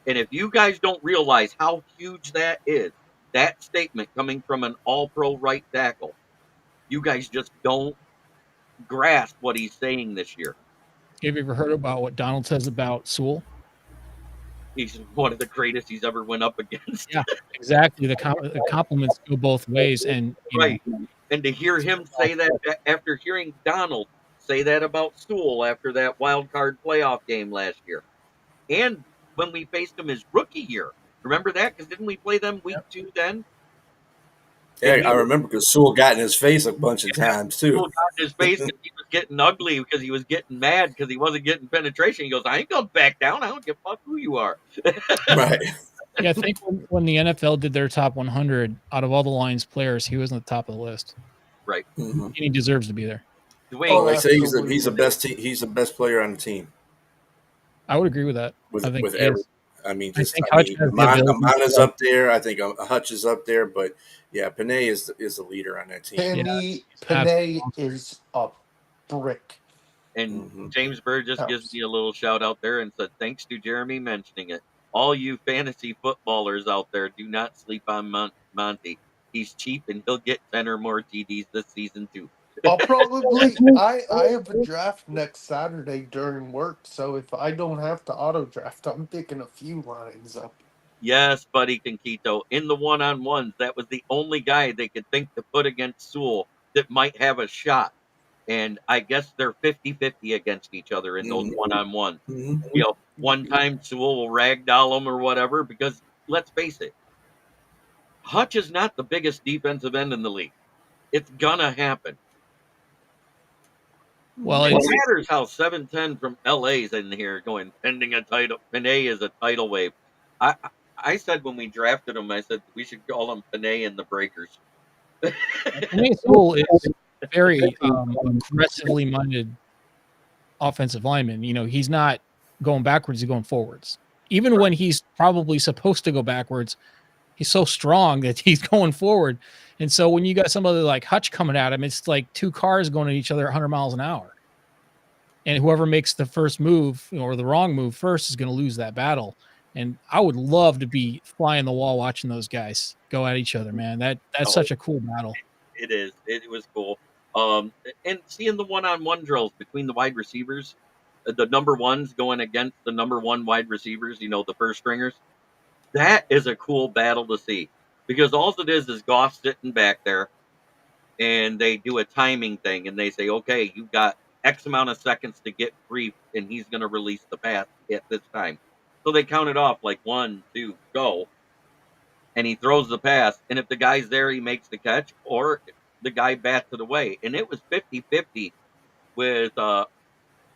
And if you guys don't realize how huge that is, that statement coming from an all pro right tackle, you guys just don't grasp what he's saying this year. Have you ever heard about what Donald says about Sewell? He's one of the greatest he's ever went up against. Yeah, exactly. The compliments go both ways. And, Right. And to hear him say that after hearing Donald say that about Sewell after that wild card playoff game last year, and when we faced him his rookie year, remember that? Because didn't we play them week 2 then? And Yeah, I remember because Sewell got in his face a bunch of times too. Sewell got in his face because he was getting ugly because he was getting mad because he wasn't getting penetration. He goes, I ain't gonna back down. I don't give a fuck who you are. Right. yeah, I think when the NFL did their top 100, out of all the Lions players, he was on the top of the list. Right. Mm-hmm. And he deserves to be there. Dwayne, Oh, Oh, I say he's the absolutely. best. He's the best player on the team. I would agree with that. With I think with he every. is. I mean, I just think I Hutch mean, has the ability Amana's to, up there. I think Hutch is up there, but yeah, Panay is the leader on that team. yeah, Penny he's absolutely Panay monster. is a brick and Mm-hmm. James Burgess gives house. me a little shout out there and said, thanks to Jeremy mentioning it. All you fantasy footballers out there, do not sleep on Monty. He's cheap and he'll get 10 or more TDs this season, too. I'll probably I have a draft next Saturday during work, so if I don't have to auto draft, I'm picking a few lines up. Yes, buddy Conquito. In the one-on-ones, that was the only guy they could think to put against Sewell that might have a shot. And I guess they're 50-50 against each other in those Mm-hmm. one-on-ones. Mm-hmm. You know, one time Sewell will ragdoll him or whatever, because let's face it, Hutch is not the biggest defensive end in the league. It's gonna happen. Well, It it's matters how 710 from LA's in here going pending a title. Panay is a tidal wave. I said when we drafted him, I said we should call him Panay and the Breakers. Penei Sewell is very aggressively minded offensive lineman. He's not going backwards; he's going forwards. Even when he's probably supposed to go backwards, he's so strong that he's going forward. And so when you got somebody like Hutch coming at him, it's like two cars going at each other at 100 miles an hour. And whoever makes the first move or the wrong move first is going to lose that battle. And I would love to be fly on the wall watching those guys go at each other, man. That's Oh, such a cool battle. it is. It was cool. And seeing the one-on-one drills between the wide receivers, the number ones going against the number one wide receivers, the first stringers. That is a cool battle to see because all it is Goff sitting back there and they do a timing thing and they say, okay, you've got X amount of seconds to get free and he's going to release the pass at this time. So they count it off like 1, 2, go. And he throws the pass. And if the guy's there, he makes the catch or the guy bats it away. And it was 50-50 with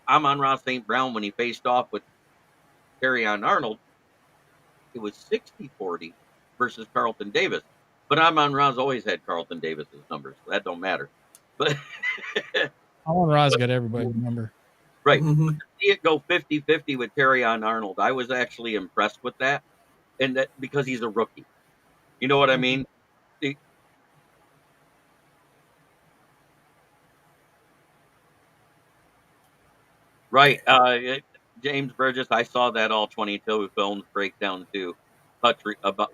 Amon-Ra St. Brown when he faced off with on Arnold. It was 60-40 versus Carlton Davis. But Amon-Ra's always had Carlton Davis's numbers, so that don't matter. But Alan Ross got everybody number. right. Mm-hmm. But to see it go 50-50 with on Arnold, I was actually impressed with that. And that because he's a rookie. You know what I mean? He- right. James Burgess, I saw that all 22 films breakdown too.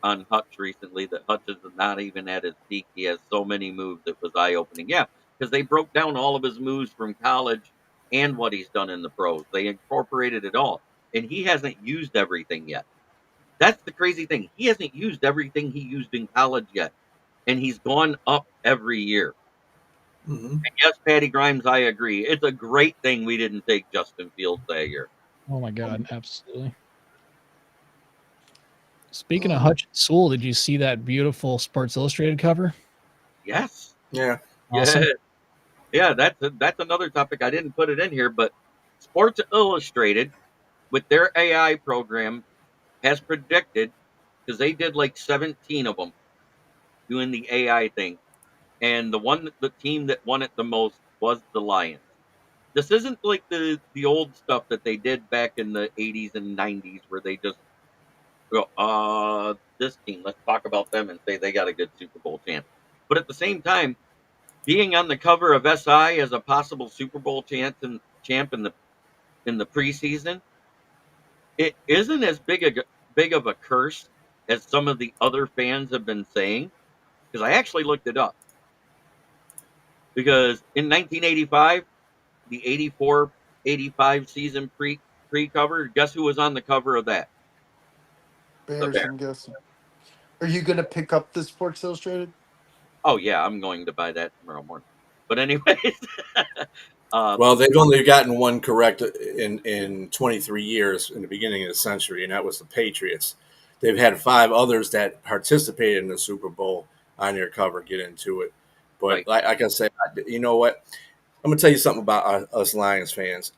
on Hutch recently that Hutch is not even at his peak. He has so many moves. It was eye opening. Yeah, because they broke down all of his moves from college and what he's done in the pros. They incorporated it all, and he hasn't used everything yet. That's the crazy thing. He hasn't used everything he used in college yet, and he's gone up every year. Mm-hmm. And yes, Patty Grimes, I agree. It's a great thing we didn't take Justin Fields that year. Oh my God, absolutely. Speaking of Hutch and Sewell, did you see that beautiful Sports Illustrated cover? Yes. Yeah. Awesome. Yeah. Yeah, that's another topic. I didn't put it in here, but Sports Illustrated with their AI program has predicted, because they did like 17 of them doing the AI thing, and the team that won it the most was the Lions. This isn't like the old stuff that they did back in the 80s and 90s where they just go, this team, let's talk about them and say they got a good Super Bowl chance. But at the same time, being on the cover of SI as a possible Super Bowl champ in the preseason, it isn't as big of a curse as some of the other fans have been saying. Because I actually looked it up. Because in 1985, the 84-85 season pre cover, guess who was on the cover of that? The Bears, Bears. I'm guessing. Are you gonna pick up the Sports Illustrated? Oh yeah, I'm going to buy that tomorrow morning. But anyways, um, Well, they've only gotten one correct in 23 years in the beginning of the century, and that was the Patriots. They've had 5 others that participated in the Super Bowl on their cover get into it. But right. like I said, you know what? I'm gonna tell you something about us Lions fans.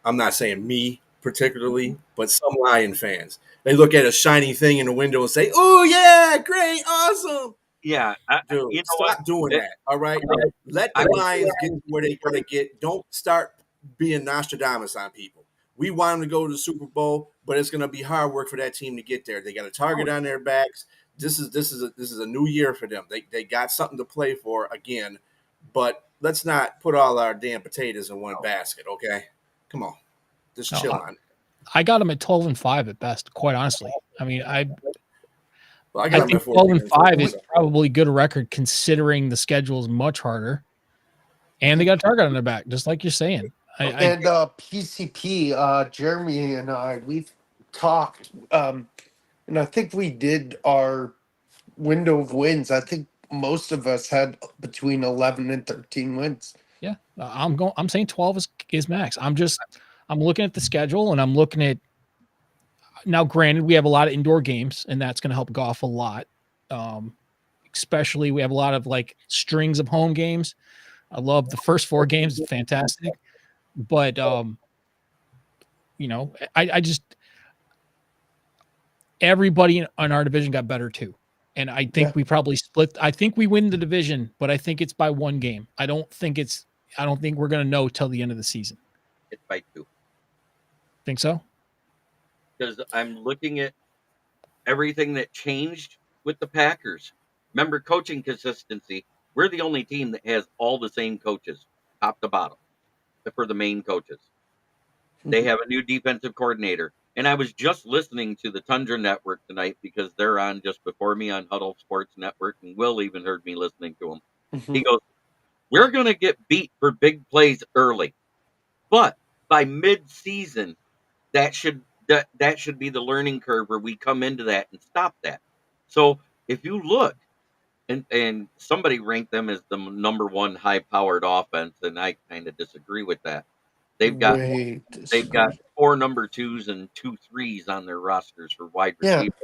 I'm not saying me particularly, but some Lion fans. They look at a shiny thing in the window and say, "Oh yeah, great, awesome." Yeah, you Dude, know what? stop doing It, that. All right. Let I the Lions get to where they get. Don't start being Nostradamus on people. We want them to go to the Super Bowl, but it's gonna be hard work for that team to get there. They got a target on their backs. This is a new year for them. They got something to play for again, but let's not put all our damn potatoes in one basket, okay? Come on. Just No, chill on. I got them at 12-5 at best, quite honestly. I mean, Well, I I got them think at 12 14 and and 5 4. is probably a good record considering the schedule is much harder. And they got a target on their back, just like you're saying. I And PCP, Jeremy and I, we've talked, and I think we did our window of wins. I think most of us had between 11 and 13 wins. yeah, I'm saying 12 is max. I'm looking at the schedule and I'm looking at now, granted, we have a lot of indoor games, and that's going to help golf a lot. Um, Especially we have a lot of like strings of home games. I love the first 4 games, fantastic. But I just everybody in our division got better too. And I Yeah. think we probably split. I think we win the division, but I think it's by 1 game. I don't think we're going to know till the end of the season. it's by 2 Think so? because I'm looking at everything that changed with the Packers. Remember coaching consistency. We're the only team that has all the same coaches, top to bottom, for the main coaches. They have a new defensive coordinator. And I was just listening to the Tundra Network tonight because they're on just before me on Huddle Sports Network, and Will even heard me listening to him. Mhm. He goes, "We're going to get beat for big plays early, but by mid-season, that should be the learning curve where we come into that and stop that." So if you look, and somebody ranked them as the number one high-powered offense, and I kind of disagree with that. They've got Way They've got disagree. 4 number 2s and 2 3s on their rosters for wide Yeah. receiver.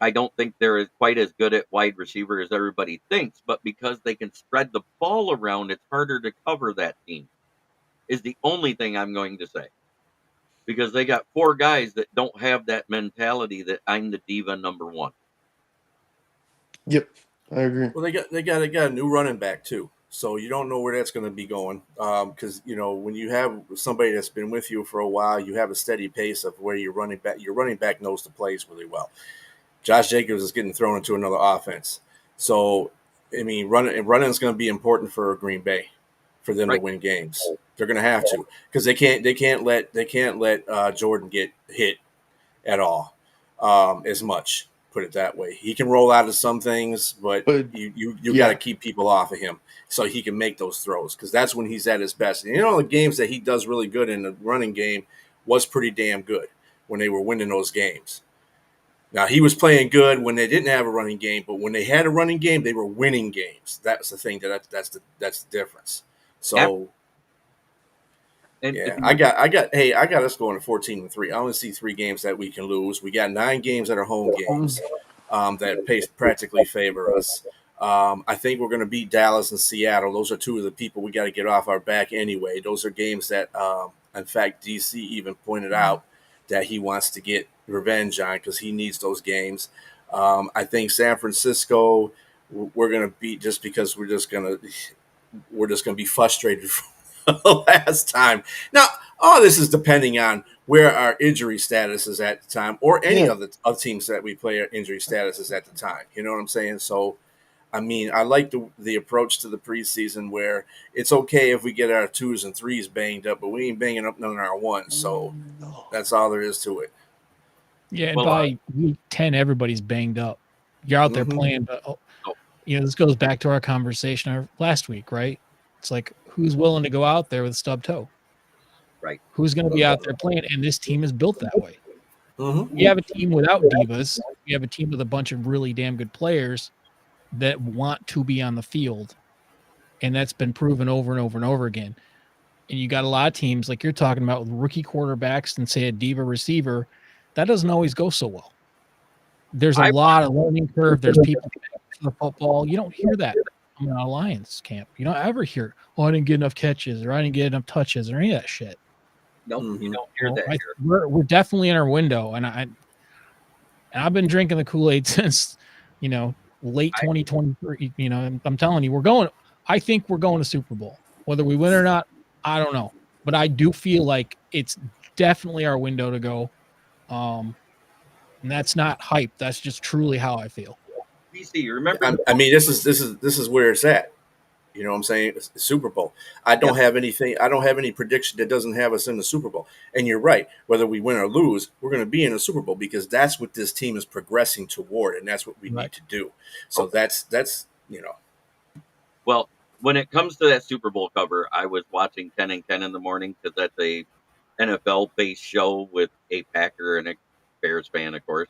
I don't think they're quite as good at wide receiver as everybody thinks, but because they can spread the ball around, it's harder to cover that team, is the only thing I'm going to say. Because they got 4 guys that don't have that mentality that I'm the diva number 1. Yep. I agree. Well, they got a new running back too, so you don't know where that's going to be going. Because when you have somebody that's been with you for a while, you have a steady pace of where your running back. Your running back knows the plays really well. Josh Jacobs is getting thrown into another offense, so I mean, running is going to be important for Green Bay for them to Right. win games. They're going to have to because they can't let Jordan get hit at all. as much. Put it that way. He can roll out of some things, but But you yeah. got to keep people off of him so he can make those throws, because that's when he's at his best. And, the games that he does really good in the running game was pretty damn good when they were winning those games. Now, he was playing good when they didn't have a running game, but when they had a running game, they were winning games. That's the thing. That's the difference. So And if yeah, you I got us going to 14-3. I only see 3 games that we can lose. We got 9 games that are home games that practically favor us. I think we're going to beat Dallas and Seattle. Those are 2 of the people we got to get off our back anyway. Those are games that, in fact, DC even pointed out that he wants to get revenge on because he needs those games. I think San Francisco we're going to beat just because we're just going to be frustrated from the last time. Now, all this is depending on where our injury status is at the time, or any Yeah. of the teams that we play, our injury status is at the time. You know what I'm saying? So, I mean, I like the approach to the preseason where it's okay if we get our 2s and 3s banged up, but we ain't banging up none of our 1s. So that's all there is to it. Yeah, and well, by week 10, everybody's banged up. You're out there playing, but this goes back to our conversation last week, right? It's like, who's willing to go out there with stub toe? right. Who's going to be out there playing? And this team is built that way. Mm-hmm. We have a team without divas. We have a team with a bunch of really damn good players that want to be on the field, and that's been proven over and over and over again. And you got a lot of teams like you're talking about with rookie quarterbacks and say a diva receiver. That doesn't always go so well. There's a lot of learning curve. There's people for the football. You don't hear that coming out of Lions camp. You don't ever hear, "Oh, I didn't get enough catches," or "I didn't get enough touches," or any of that shit. Nope, you Mm-hmm. don't hear that here. We're definitely in our window, and I've been drinking the Kool-Aid since late 2023. I'm telling you, we're going. I think we're going to Super Bowl, whether we win or not. I don't know, but I do feel like it's definitely our window to go. And that's not hype. That's just truly how I feel. PC, you remember I mean, this is where it's at. You know what I'm saying? It's the Super Bowl. I don't have anything. I don't have any prediction that doesn't have us in the Super Bowl. And you're right. Whether we win or lose, we're going to be in the Super Bowl because that's what this team is progressing toward, and that's what we need to do. So that's Well, when it comes to that Super Bowl cover, I was watching 10 and Ken in the morning because that's a NFL based show with a Packer and a Bears fan, of course.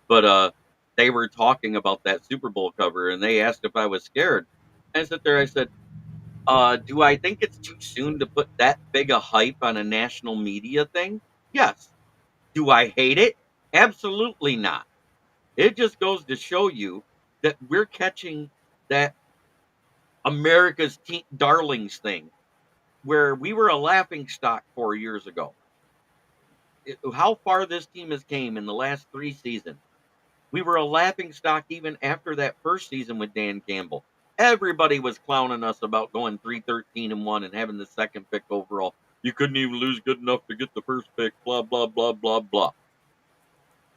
But they were talking about that Super Bowl cover, and they asked if I was scared. And I sat there, I said, do I think it's too soon to put that big a hype on a national media thing? Yes. Do I hate it? Absolutely not. It just goes to show you that we're catching that America's darlings thing where we were a laughing stock 4 years ago. How far this team has came in the last 3 seasons. We were a laughing stock even after that first season with Dan Campbell. Everybody was clowning us about going 3-13-1 and having the second pick overall. You couldn't even lose good enough to get the first pick, blah, blah, blah, blah, blah.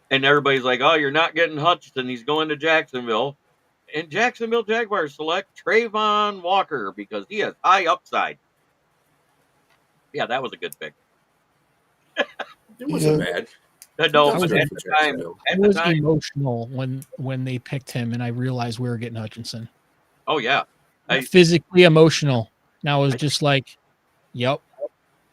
And everybody's like, oh, you're not getting Hutchinson. He's going to Jacksonville. And Jacksonville Jaguars select Trayvon Walker because he has high upside. Yeah, that was a good pick. it wasn't bad. No, That's but good at for the time, Jacksonville. I was emotional when they picked him, and I realized we were getting Hutchinson. oh yeah, Physically emotional. Now I was just like, "Yep,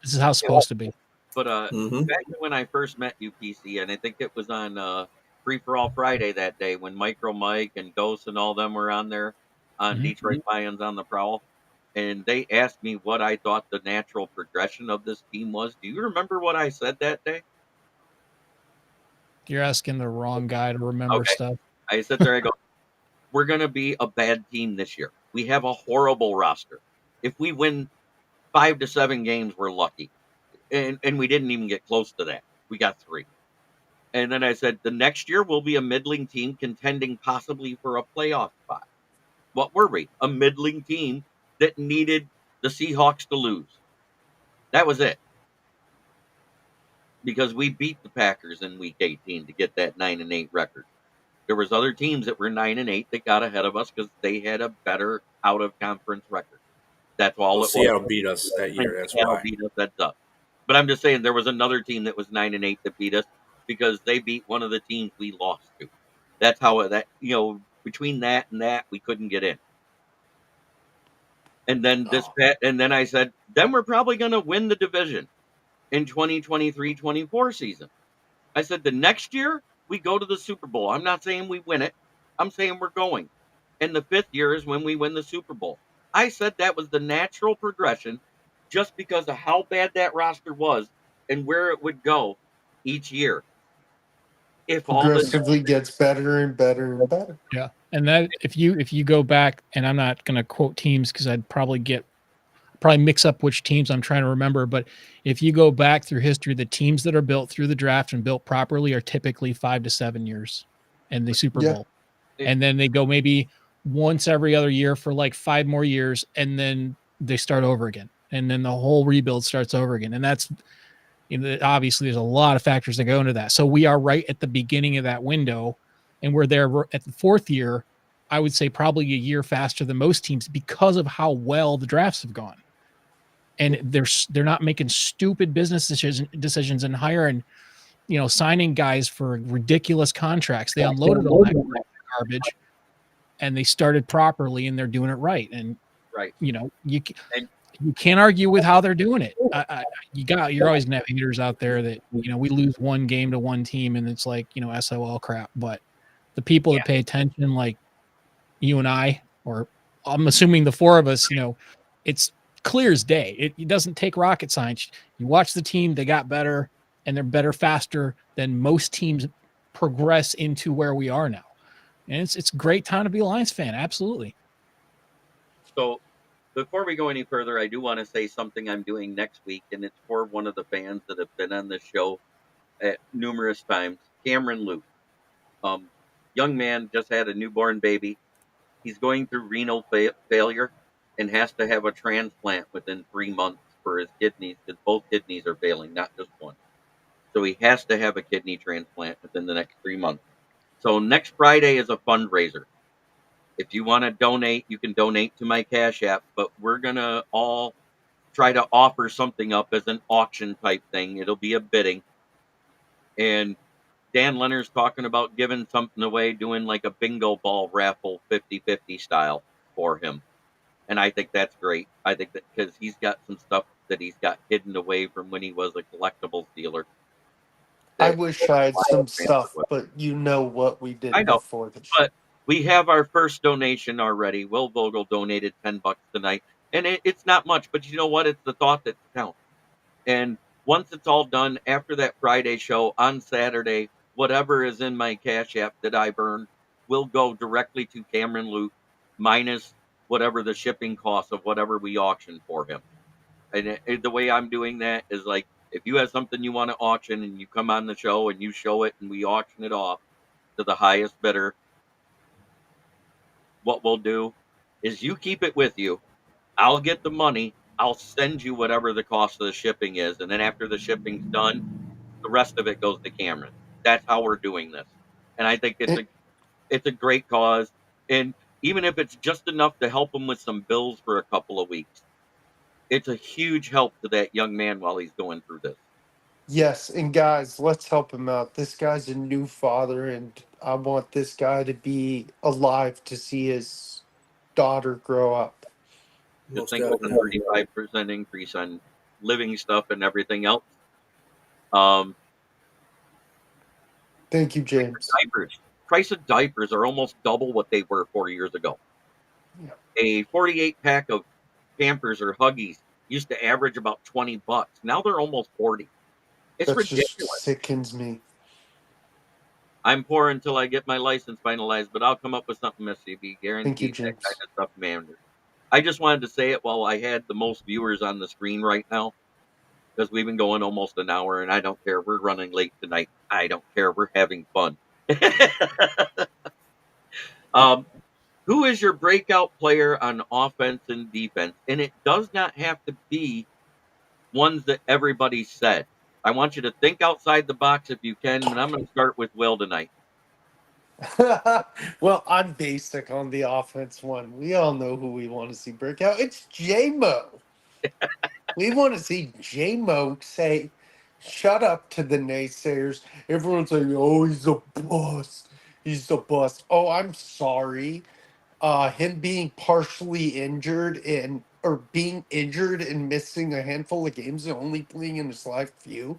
this is how it's supposed to be." But Mm-hmm. back when I first met UPC, and I think it was on Free for All Friday that day when Micro Mike and Ghost and all them were on there on Detroit Lions on the Prowl, and they asked me what I thought the natural progression of this team was. Do you remember what I said that day? You're asking the wrong guy to remember stuff. I sit there, I go, we're going to be a bad team this year. We have a horrible roster. If we win 5 to 7 games, we're lucky. And we didn't even get close to that. We got 3. And then I said, the next year we'll be a middling team contending possibly for a playoff spot. What were we? A middling team that needed the Seahawks to lose. That was it. Because we beat the Packers in week 18 to get that 9-8 record. There was other teams that were 9-8 that got ahead of us because they had a better out of conference record. That's all it was. Seattle beat us that year. That's Seattle why. beat us. That's up. But I'm just saying there was another team that was 9-8 that beat us. because they beat one of the teams we lost to. That's how that, between that and that, we couldn't get in. And then and then I said, then we're probably going to win the division in 2023-24 season. I said the next year we go to the Super Bowl. I'm not saying we win it. I'm saying we're going. And the 5th year is when we win the Super Bowl. I said that was the natural progression just because of how bad that roster was and where it would go each year. If all the Progressively gets better and better and better. Yeah. And that if you go back, and I'm not going to quote teams because I'd probably mix up which teams I'm trying to remember, but if you go back through history, the teams that are built through the draft and built properly are typically 5 to 7 years in the Super Yeah. Bowl. And then they go maybe once every other year for like 5 more years, and then they start over again. And then the whole rebuild starts over again. And that's, obviously there's a lot of factors that go into that. So we are right at the beginning of that window, and we're there at the 4th year. I would say probably a year faster than most teams because of how well the drafts have gone. And they're not making stupid business decisions and hiring, signing guys for ridiculous contracts. They unloaded all that garbage, and they started properly, and they're doing it right. And right, you can't argue with how they're doing it. You're always gonna have haters out there that we lose one game to one team and it's like SOL crap. But the people that pay attention, like you and I, or I'm assuming the 4 of us, it's clear as day. It doesn't take rocket science. You watch the team; they got better, and they're better faster than most teams progress into where we are now. And it's a great time to be a Lions fan. Absolutely. So before we go any further, I do want to say something I'm doing next week, and it's for one of the fans that have been on this show at numerous times, Cameron Luke. Young man just had a newborn baby. He's going through renal failure and has to have a transplant within 3 months for his kidneys because both kidneys are failing, not just one. So he has to have a kidney transplant within the next 3 months. So next Friday is a fundraiser. If you want to donate, you can donate to my Cash App, but we're going to all try to offer something up as an auction type thing. It'll be a bidding. And Dan Leonard's talking about giving something away, doing like a bingo ball raffle 50-50 style for him. And I think that's great. I think that because he's got some stuff that he's got hidden away from when he was a collectibles dealer. I wish I had some stuff, but you know what we did I know, before the show. but we have our first donation already. Will Vogel donated $10 tonight, and it's not much, but you know what? It's the thought that counts. And once it's all done, after that Friday show on Saturday, whatever is in my Cash App that I burn will go directly to Cameron Luke, minus whatever the shipping cost of whatever we auction for him. And the way I'm doing that is like, if you have something you want to auction and you come on the show and you show it and we auction it off to the highest bidder, what we'll do is you keep it with you. I'll get the money. I'll send you whatever the cost of the shipping is. And then after the shipping's done, the rest of it goes to Cameron. That's how we're doing this. And I think it's a great cause. And even if it's just enough to help him with some bills for a couple of weeks, it's a huge help to that young man while he's going through this. Yes, and guys, let's help him out. This guy's a new father, and I want this guy to be alive to see his daughter grow up. Just think of the 35% increase on living stuff and everything else. Thank you, James. Diapers. Price of diapers are almost double what they were 4 years ago. Yeah. A 48 pack of Pampers or Huggies used to average about $20. Now they're almost 40. It's That ridiculous. just sickens me. I'm poor until I get my license finalized, but I'll come up with something, SCB. Thank you, Guaranteed that James. kind of stuff, man. I just wanted to say it while I had the most viewers on the screen right now, because we've been going almost an hour, and I don't care. We're running late tonight. I don't care. We're having fun. Who is your breakout player on offense and defense? And it does not have to be ones that everybody said. I want you to think outside the box if you can, and I'm going to start with Will tonight. Well, I'm basic on the offense one. We all know who we want to see break out. It's J-Mo. We want to see J-Mo say, shut up to the naysayers. Everyone's like, "Oh, he's a bust. He's a bust." Oh, I'm sorry. Him being partially injured and or being injured and missing a handful of games and only playing in his last few,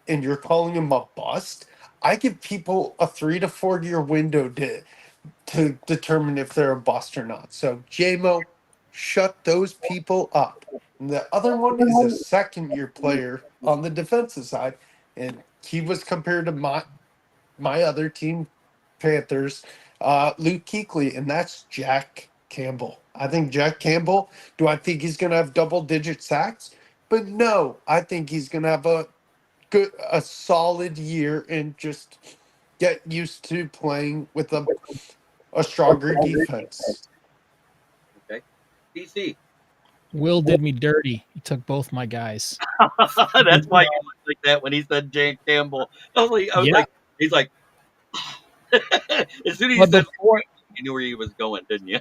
and you're calling him a bust. I give people a 3 to 4 year window to determine if they're a bust or not. So JMO, shut those people up. And the other one is a second year player on the defensive side, and he was compared to my other team, Panthers, Luke Kuechly, and that's Jack Campbell. I think Jack Campbell. Do I think he's going to have double-digit sacks? But no, I think he's going to have a solid year and just get used to playing with a stronger defense. Okay. DC. Will did me dirty. He took both my guys. That's why you looked like that when he said Jake Campbell. Yeah. He's like, as soon as he But said, before you knew where he was going, didn't you?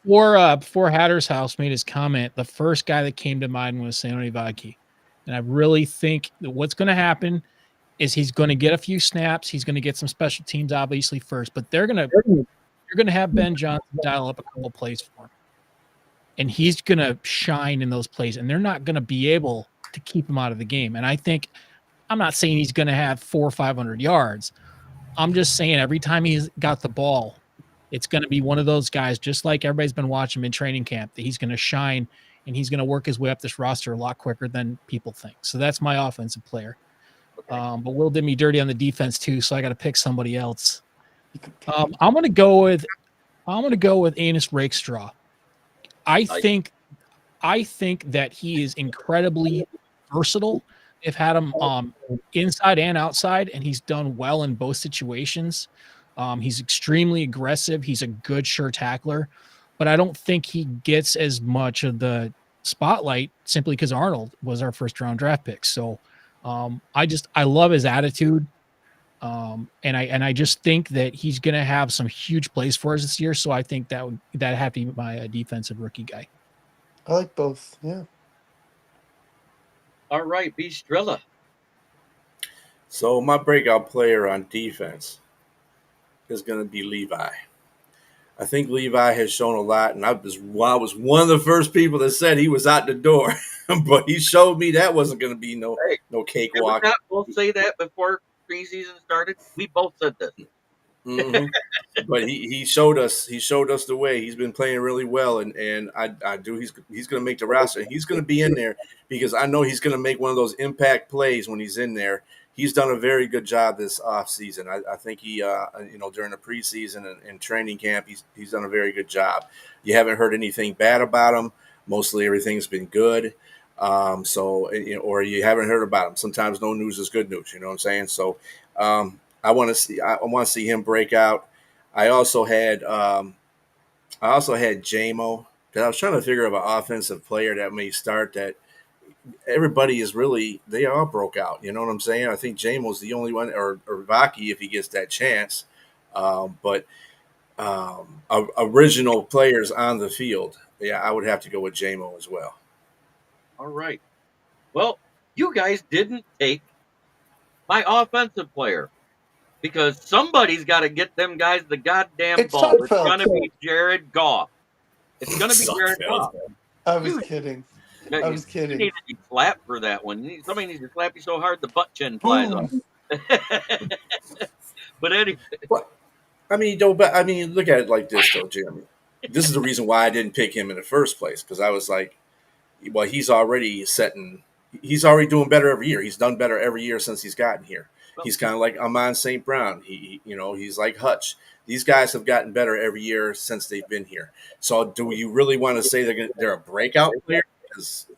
before Hatter's House made his comment, the first guy that came to mind was Sanoni Vadke. And I really think that what's going to happen is he's going to get a few snaps. He's going to get some special teams, obviously, first, but you're going to have Ben Johnson dial up a couple plays for him. And he's going to shine in those plays, and they're not going to be able to keep him out of the game. And I think, I'm not saying he's going to have 400 or 500 yards. I'm just saying every time he's got the ball, it's going to be one of those guys, just like everybody's been watching him in training camp, that he's going to shine and he's going to work his way up this roster a lot quicker than people think. So that's my offensive player. Okay. But Will did me dirty on the defense too, so I got to pick somebody else. I'm going to go with Anis Rakestraw. I think that he is incredibly versatile. They've had him inside and outside, and he's done well in both situations. He's extremely aggressive. He's a good, sure tackler, but I don't think he gets as much of the spotlight simply because Arnold was our first round draft pick. So I love his attitude. And I just think that he's going to have some huge plays for us this year. So I think that have to be my defensive rookie guy. I like both. Yeah. All right, B. Strilla. So my breakout player on defense is going to be Levi. I think Levi has shown a lot, and I was one of the first people that said he was out the door, but he showed me that wasn't going to be no cakewalk. Did we not both say that before preseason started? We both said this. Mm-hmm. But he showed us the way. He's been playing really well, and I do he's going to make the roster. He's going to be in there because I know he's going to make one of those impact plays when he's in there. He's done a very good job this offseason. I think he during the preseason and training camp he's done a very good job. You haven't heard anything bad about him. Mostly everything's been good. Or you haven't heard about him. Sometimes no news is good news. You know what I'm saying? So I want to see him break out. I also had JMO because I was trying to figure out an offensive player that may start that everybody is really they all broke out. You know what I'm saying? I think JMO's the only one, or Vaki if he gets that chance. But original players on the field, yeah, I would have to go with JMO as well. All right. Well, you guys didn't take my offensive player. Because somebody's got to get them guys the goddamn ball. It's going to be Jared Goff. It's going to be Jared Goff. I was kidding. You need to be slapped for that one. Somebody needs to slap you so hard the butt chin flies off. But anyway. Look at it like this, though, Jeremy. This is the reason why I didn't pick him in the first place, because I was like, well, he's already doing better every year. He's done better every year since he's gotten here. He's kind of like Amon St. Brown. He's like Hutch. These guys have gotten better every year since they've been here. So, do you really want to say they're a breakout player? Because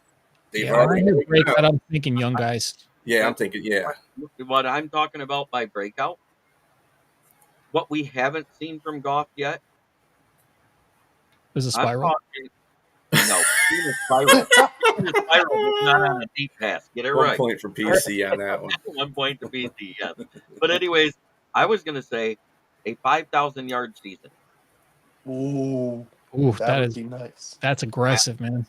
they've already breakout. I'm thinking young guys. Yeah, I'm thinking. Yeah. What I'm talking about by breakout, what we haven't seen from Goff yet, is a spiral. No, spiral. Spiral is not on a deep pass. Get it right. 1 point for PC on that one. 1 point to PC, yes. But anyways, I was going to say a 5,000 yard season. Ooh, that would be nice. That's aggressive, man.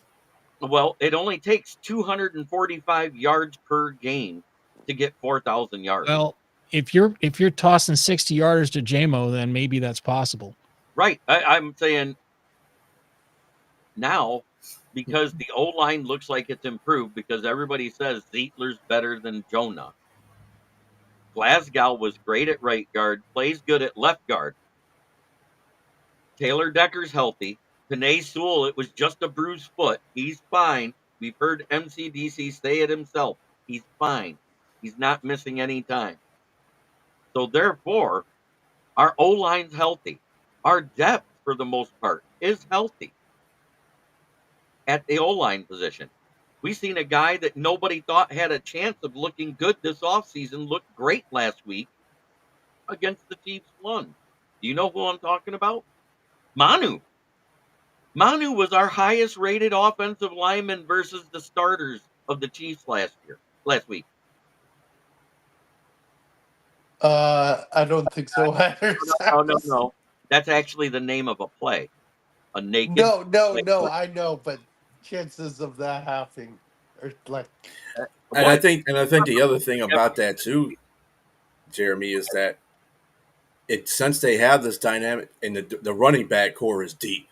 Well, it only takes 245 yards per game to get 4,000 yards. Well, if you're tossing 60 yarders to JMO, then maybe that's possible. Right. I'm saying now, because the O line looks like it's improved, because everybody says Zietler's better than Jonah. Glasgow was great at right guard, plays good at left guard. Taylor Decker's healthy. Panay Sewell, it was just a bruised foot. He's fine. We've heard MCDC say it himself. He's fine. He's not missing any time. So therefore, our O line's healthy. Our depth, for the most part, is healthy at the O line position. We seen a guy that nobody thought had a chance of looking good this offseason look great last week against the Chiefs won. Do you know who I'm talking about? Manu. Manu was our highest rated offensive lineman versus the starters of the Chiefs last week. I don't think so either. No. That's actually the name of a play. A naked. No. I know, but chances of that happening are like. And I think the other thing about that too, Jeremy, is that since they have this dynamic and the running back core is deep.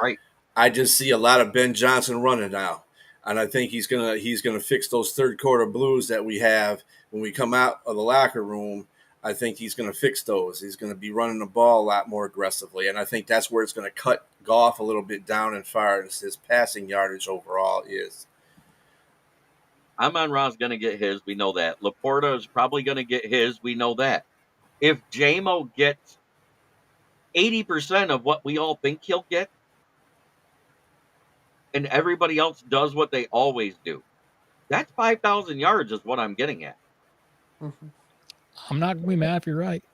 Right. I just see a lot of Ben Johnson running now, and I think he's gonna fix those third quarter blues that we have when we come out of the locker room. I think he's going to fix those. He's going to be running the ball a lot more aggressively, and I think that's where it's going to cut Goff a little bit down as far as his passing yardage overall is. Amon-Ra's going to get his. We know that. Laporta is probably going to get his. We know that. If JMO gets 80% of what we all think he'll get, and everybody else does what they always do, that's 5,000 yards is what I'm getting at. Mm-hmm. I'm not going to be mad if you're right.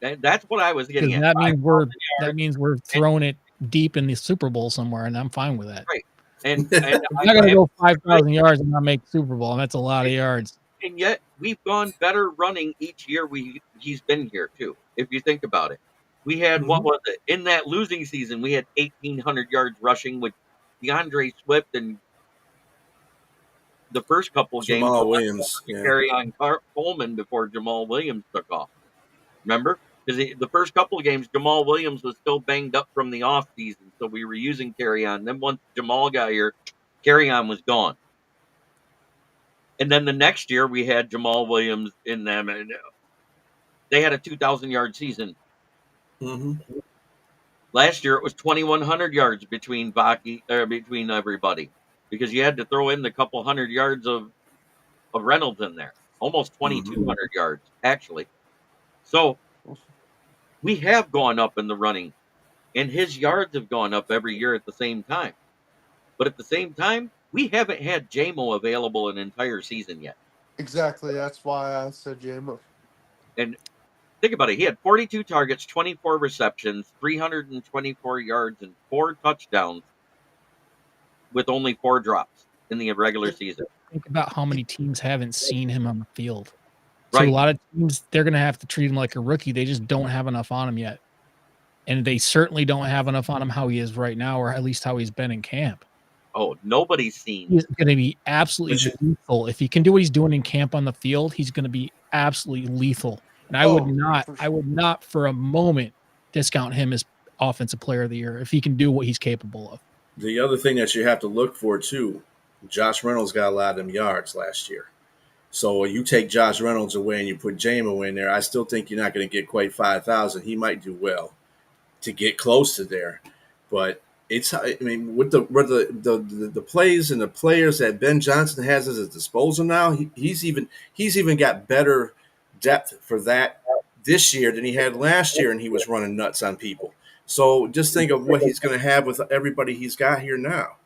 That's what I was getting at. That means we're throwing it deep in the Super Bowl somewhere, and I'm fine with that. Right. And I'm not going to go 5,000 yards and not make Super Bowl, and that's a lot of yards. And yet we've gone better running each year he's been here too. If you think about it, we had what was it in that losing season? We had 1,800 yards rushing with DeAndre Swift and the first couple Jamal games Williams to carry on Coleman before Jamal Williams took off. Remember? Because the first couple of games, Jamal Williams was still banged up from the off season, so we were using carry on. Then once Jamal got here, carry on was gone. And then the next year we had Jamal Williams in them, and they had a 2,000-yard season. Mm-hmm. Last year it was 2,100 yards between everybody, because you had to throw in the couple hundred yards of Reynolds in there, almost 2,200 yards actually. So we have gone up in the running, and his yards have gone up every year at the same time. But at the same time, we haven't had JMO available an entire season yet. Exactly. That's why I said JMO. And think about it. He had 42 targets, 24 receptions, 324 yards, and 4 touchdowns with only 4 drops in the regular season. Think about how many teams haven't seen him on the field. So Right. a lot of teams, they're going to have to treat him like a rookie. They just don't have enough on him yet. And they certainly don't have enough on him how he is right now, or at least how he's been in camp. Oh, nobody's seen. He's going to be absolutely lethal. If he can do what he's doing in camp on the field, he's going to be absolutely lethal. And I would not for a moment discount him as offensive player of the year if he can do what he's capable of. The other thing that you have to look for too, Josh Reynolds got a lot of them yards last year. So you take Josh Reynolds away and you put JMO in there, I still think you're not going to get quite 5,000. He might do well to get close to there, but with the plays and the players that Ben Johnson has at his disposal now, he's even got better depth for that this year than he had last year, and he was running nuts on people. So just think of what he's going to have with everybody he's got here now,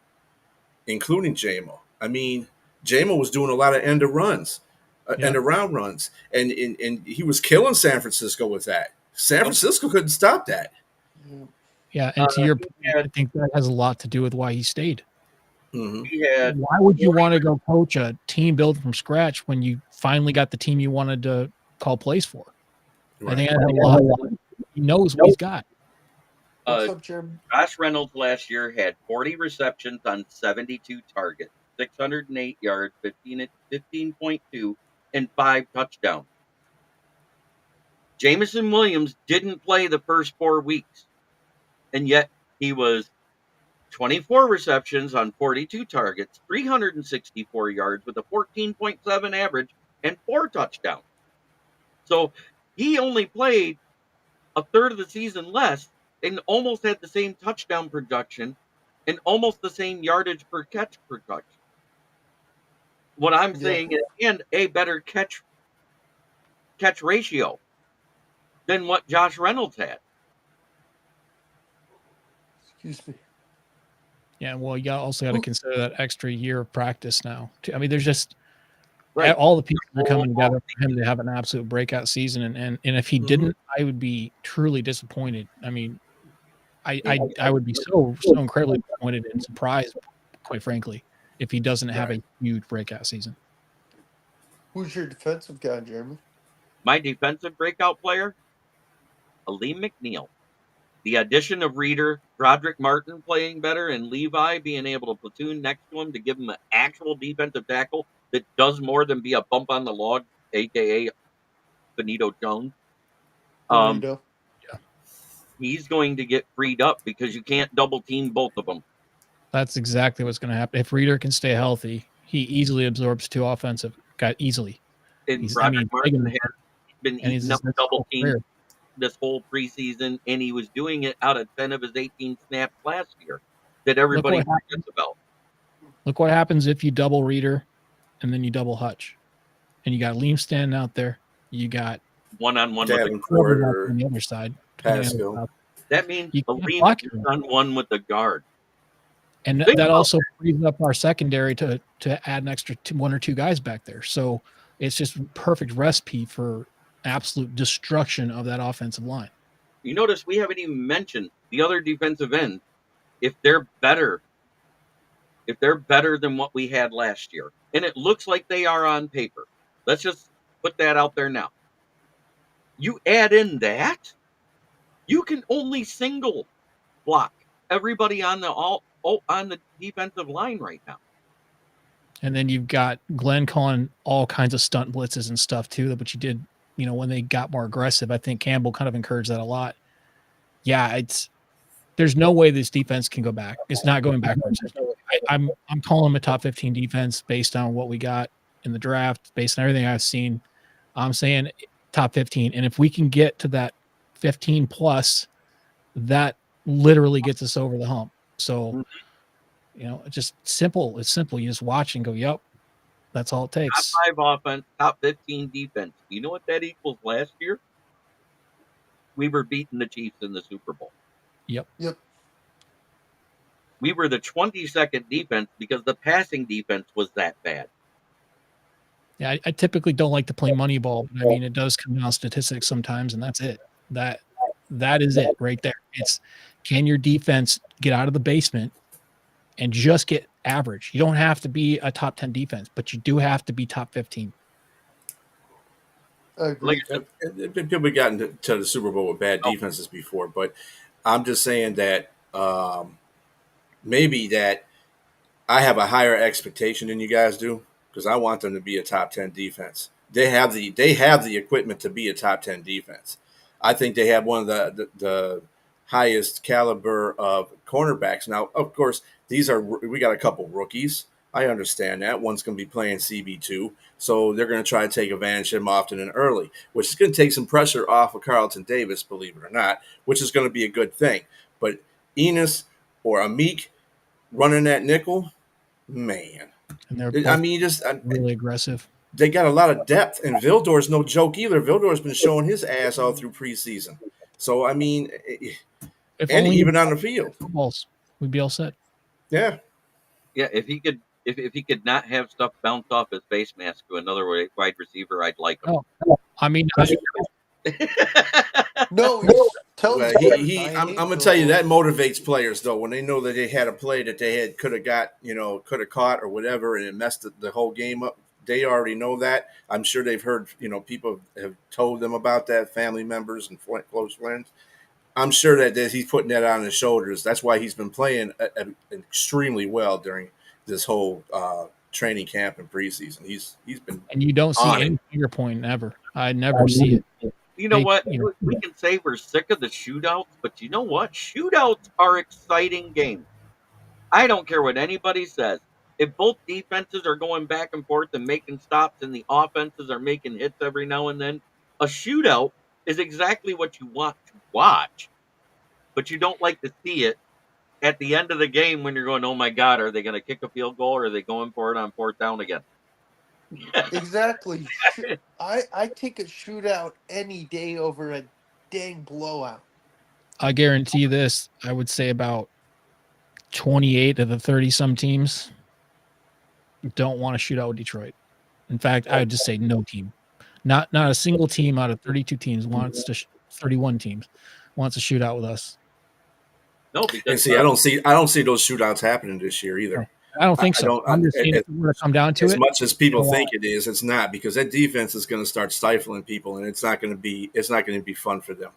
including JMO. I mean, JMO was doing a lot of end around runs, and he was killing San Francisco with that. San Francisco couldn't stop that. Yeah, and to your point, I think that has a lot to do with why he stayed. Mm-hmm. Why would you want to go coach a team built from scratch when you finally got the team you wanted to call plays for? Right. I think that has a lot. He knows what he's got. Josh Reynolds last year had 40 receptions on 72 targets. 608 yards, 15.2, and 5 touchdowns. Jameson Williams didn't play the first 4 weeks, and yet he was 24 receptions on 42 targets, 364 yards with a 14.7 average, and 4 touchdowns. So he only played a third of the season less and almost had the same touchdown production and almost the same yardage per catch production. What I'm Yeah. saying is, and a better catch ratio than what Josh Reynolds had. Excuse me. Yeah, well, you also got to consider that extra year of practice now. I mean, there's just Right. all the pieces are coming together for him to have an absolute breakout season, and if he didn't, I would be truly disappointed. I mean, I would be so incredibly disappointed and surprised, quite frankly, if he doesn't have a huge breakout season. Who's your defensive guy, Jeremy? My defensive breakout player, Aleem McNeil. The addition of Reeder, Broderick Martin playing better, and Levi being able to platoon next to him to give him an actual defensive tackle that does more than be a bump on the log, aka Benito Jones. Burrito. He's going to get freed up because you can't double team both of them. That's exactly what's going to happen. If Reeder can stay healthy, he easily absorbs 2 offensive guys easily. And Broderick Martin has been and eating up double team this whole preseason, and he was doing it out of 10 of his 18 snaps last year that everybody forgets about. Look what happens if you double Reeder and then you double Hutch. And you got Liam standing out there. You got one-on-one with on the other side. Pascal. That means Liam is one with the guard. And that also frees up our secondary to add an extra 1 or 2 guys back there. So it's just perfect recipe for absolute destruction of that offensive line. You notice we haven't even mentioned the other defensive ends. If they're better than what we had last year, and it looks like they are on paper. Let's just put that out there now. You add in that, you can only single block everybody on the defensive line right now. And then you've got Glenn calling all kinds of stunt blitzes and stuff too, which he did, when they got more aggressive. I think Campbell kind of encouraged that a lot. Yeah, there's no way this defense can go back. It's not going backwards. I'm calling them a top 15 defense based on what we got in the draft, based on everything I've seen. I'm saying top 15. And if we can get to that 15 plus, that literally gets us over the hump. So, it's just simple. It's simple. You just watch and go, yep, that's all it takes. Top 5 offense, top 15 defense. You know what that equals last year? We were beating the Chiefs in the Super Bowl. Yep. We were the 22nd defense because the passing defense was that bad. Yeah, I typically don't like to play money ball, but I mean, it does come down to statistics sometimes, and that's it. That is it right there. It's, can your defense get out of the basement and just get average? You don't have to be a top 10 defense, but you do have to be top 15. I agree. People have gotten to the Super Bowl with bad defenses before, but I'm just saying that maybe that I have a higher expectation than you guys do, because I want them to be a top 10 defense. They have the equipment to be a top 10 defense. I think they have one of the highest caliber of cornerbacks. Now, of course, we got a couple rookies. I understand that. One's going to be playing CB2, so they're going to try to take advantage of him often and early, which is going to take some pressure off of Carlton Davis, believe it or not, which is going to be a good thing. But Enos or Amik running that nickel, man. And they're really aggressive. They got a lot of depth, and Vildor's no joke either. Vildor's been showing his ass all through preseason. So, I mean, and even on the field. Balls, we'd be all set. Yeah. Yeah, if he could not have stuff bounce off his face mask to another wide receiver, I'd like him. Oh, I mean, no, I'm gonna tell you that motivates players though, when they know that they had a play that they could have caught or whatever, and it messed the whole game up. They already know that. I'm sure they've heard, people have told them about that, family members and close friends. I'm sure that he's putting that on his shoulders. That's why he's been playing extremely well during this whole training camp and preseason. He's been And you don't see on any it. finger pointing ever. I never see it. You know They- what? you know, We can say we're sick of the shootouts, but you know what? Shootouts are exciting games. I don't care what anybody says. If both defenses are going back and forth and making stops and the offenses are making hits every now and then, a shootout is exactly what you want to watch, but you don't like to see it at the end of the game when you're going, oh my God, are they going to kick a field goal or are they going for it on fourth down again? Exactly. I take a shootout any day over a dang blowout. I guarantee this. I would say about 28 of the 30 some teams don't want to shoot out with Detroit. In fact, I would just say no team. Not a single team out of 32 teams wants to 31 teams wants to shoot out with us. No, And because see, I don't see those shootouts happening this year either. I don't think I so. don't. I'm just saying if we're going to come down to As it. much as people don't think it is, it's not, because that defense is going to start stifling people, and it's not going to be fun for them.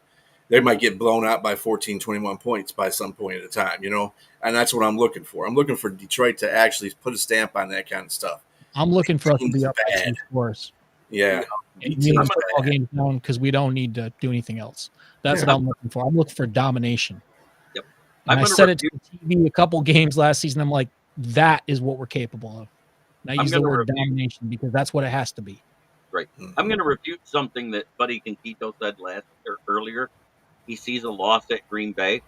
They might get blown out by 14, 21 points by some point at a time, and that's what I'm looking for. I'm looking for Detroit to actually put a stamp on that kind of stuff. I'm looking for us to Team's be up by bad. 2 scores. Yeah, And team's we lose bad. all games down because we don't need to do anything else. That's Yeah. what I'm looking for. I'm looking for domination. Yep. And I'm I gonna said it to review- the TV a couple games last season. I'm like, that is what we're capable of. And I I'm use the gonna word review- domination because that's what it has to be. Right. Mhm. I'm going to refute something that Buddy Conquito said earlier. He sees a loss at Green Bay.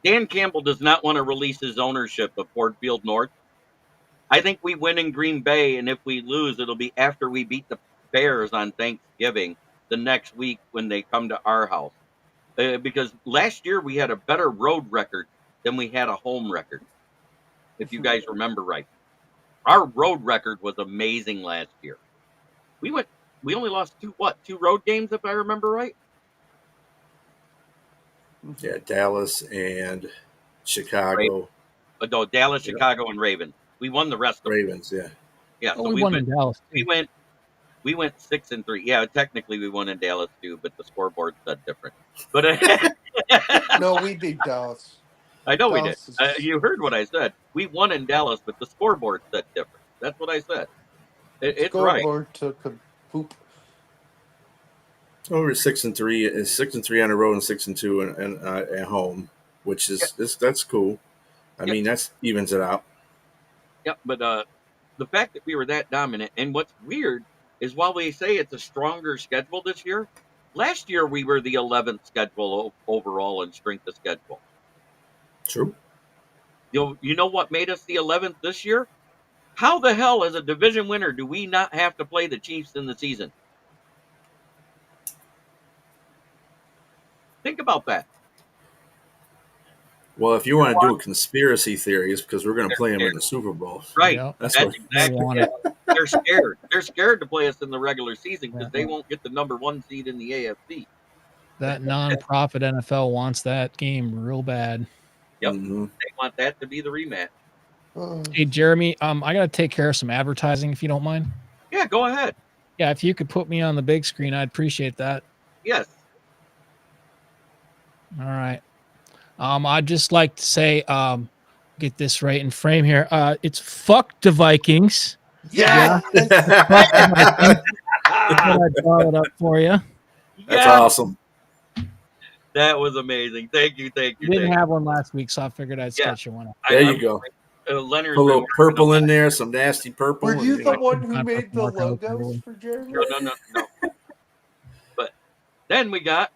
Dan Campbell does not want to release his ownership of Ford Field North. I think we win in Green Bay, and if we lose, it'll be after we beat the Bears on Thanksgiving the next week when they come to our house. Because last year we had a better road record than we had a home record, if you guys remember right. Our road record was amazing last year. We only lost two road games, if I remember right. Yeah, Dallas and Chicago No, Dallas, Yep. Chicago, and Ravens. We won the rest of them. Ravens. Yeah, Yeah, Oh, so we won in Dallas. we Too. went 6-3. Yeah, technically we won in Dallas too, but the scoreboard said different. But No, we beat Dallas. I know we did. Dallas is- You heard what I said. We won in Dallas, but the scoreboard said different. That's what I said. It's right. Scoreboard took a poop. over 6-3 is 6-3 on the road and 6-2 and at home, which is that's cool. I mean, that's evens it out. Yeah, but the fact that we were that dominant, and what's weird is while we say it's a stronger schedule this year, last year we were the 11th schedule overall in strength of schedule. True. You know what made us the 11th this year? How the hell, as a division winner, do we not have to play the Chiefs in the season? Think about that. Well, if you want to do a conspiracy theories, because we're going to play them in the Super Bowl. Right. Yep. That's That's what. exactly want it. it. They're scared. They're scared to play us in the regular season because Yeah. they won't get the number 1 seed in the AFC. That nonprofit NFL wants that game real bad. Yep. Mhm. They want that to be the rematch. Hey, Jeremy, I got to take care of some advertising if you don't mind. Yeah, go ahead. Yeah, if you could put me on the big screen, I'd appreciate that. Yes. All right. I'd just like to say, get this right in frame here. It's fuck the Vikings. Yeah. Fuck the Vikings. I thought I'd draw it up for you. That's Yeah, awesome. that was amazing. Thank you. You didn't have one last week, so I figured I'd sketch you one up. There you go. Leonard's Put a little been purple in there, some nasty purple. Were you and, the one who Time for made the workout, logos probably. for Jeremy? No. But then we got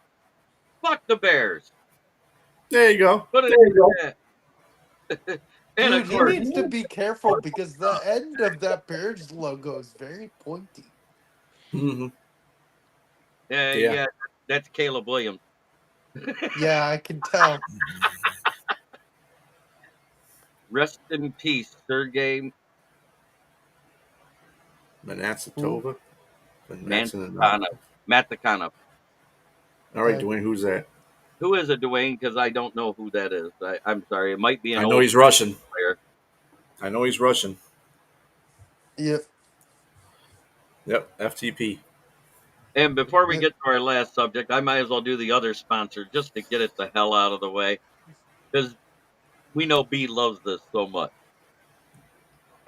fuck the Bears. There you go. Put it in there. And Dude, of he course, needs to be careful because the end of that Bears logo is very pointy. Mhm. yeah, that's Caleb Williams. Yeah, I can tell. Rest in peace, Sergey Manassatova. Matakanov. All right, Okay. Dwayne, who's that? Who is it, Dwayne? Because I don't know who that is. I'm sorry. It might be an I know old he's Russian. player. I know he's Russian. Yep. Yep, FTP. And before we get to our last subject, I might as well do the other sponsor just to get it the hell out of the way. Because we know B loves this so much.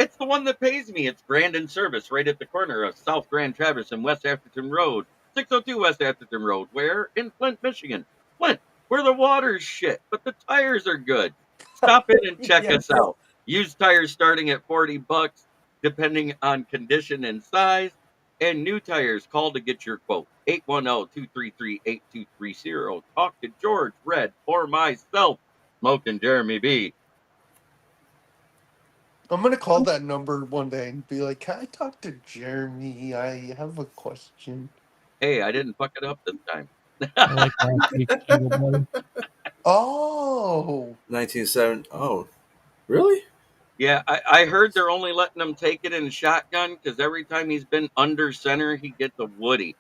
It's the one that pays me. It's Grand and Service right at the corner of South Grand Traverse and West Atherton Road. 602 West Atherton Road. Where? In Flint, Michigan. Flint, where the water's shit, but the tires are good. Stop in and check us Yes. out. Used tires starting at $40, depending on condition and size. And new tires, call to get your quote. 810-233-8230. Talk to George Red or myself, Smoking Jeremy B. I'm gonna call that number one day and be like, "Can I talk to Jeremy? I have a question." Hey, I didn't fuck it up this time. I like last week's jingle, buddy. Oh, 1970. Oh, really? Yeah, I heard they're only letting him take it in shotgun because every time he's been under center, he gets a Woody.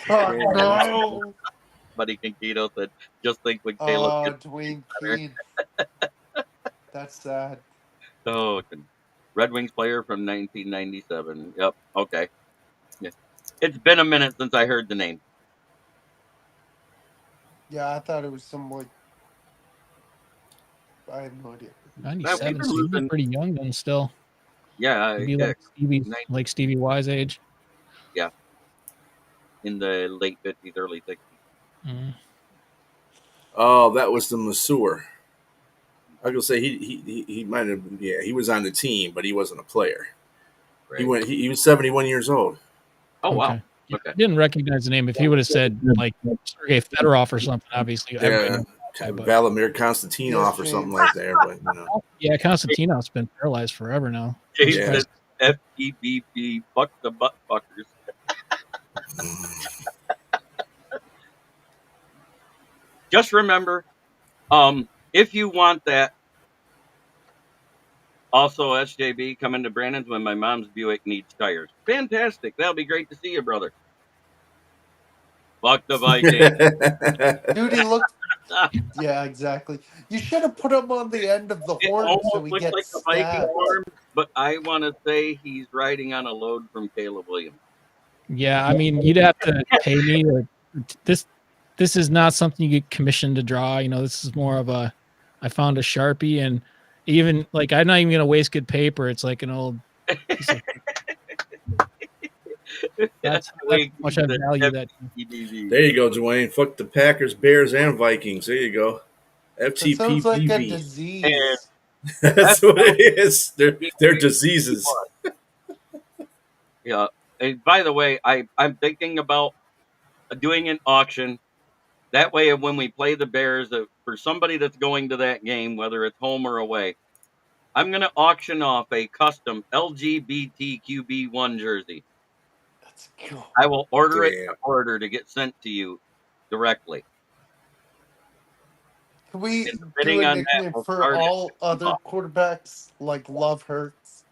oh Yeah, no! Buddy Kinkito said, just think when Caleb Oh, gets Dwayne center. Keane. That's sad. Oh, Red Wings player from 1997. Yep. Okay. Yeah. It's been a minute since I heard the name. Yeah, I thought it was some like I have no idea. We've 97, been so he'd be losing. pretty young then still. Yeah, He'd be yeah, like Stevie Y's age. yeah. In the late 50s, early 60s. Mm. Oh, that was the masseur. I was gonna say he might have. Yeah, he was on the team, but he wasn't a player. Right. He was 71 years old. Oh, wow. Okay. Yeah, Okay. I didn't recognize the name. If he would have said like Sergei Fedorov or something, obviously. Yeah, but- Valimir Konstantinov or something like that. But you know, Yeah, Konstantinov's been paralyzed forever now. Jason Yeah. says FEBP, fuck the butt fuckers. Just remember, if you want that, also SJB coming to Brandon's when my mom's Buick needs tires. Fantastic. That'll be great to see you, brother. Fuck the Vikings. Dude, he looked. Yeah, exactly. You should have put him on the end of the It horn so almost he looks gets like a Viking stabbed. farm, but I want to say he's riding on a load from Caleb Williams. Yeah, I mean, you'd have to pay me to this is not something you get commissioned to draw. You know, this is more of a I found a Sharpie, and even like I'm not even gonna waste good paper. It's like an old piece of that's how much I value that. there you go, Dwayne. Fuck the Packers, Bears, and Vikings. There you go. That sounds like a FTPPV. disease. That's what it is. They're diseases. Yeah. And by the way, I'm thinking about doing an auction. That way, when we play the Bears, for somebody that's going to that game, whether it's home or away, I'm going to auction off a custom LGBTQB1 jersey. Let's go. I will order it Damn. to order to get sent to you directly. Can we And do bidding a on that nickname will for start all other quarterbacks like Love Hurts?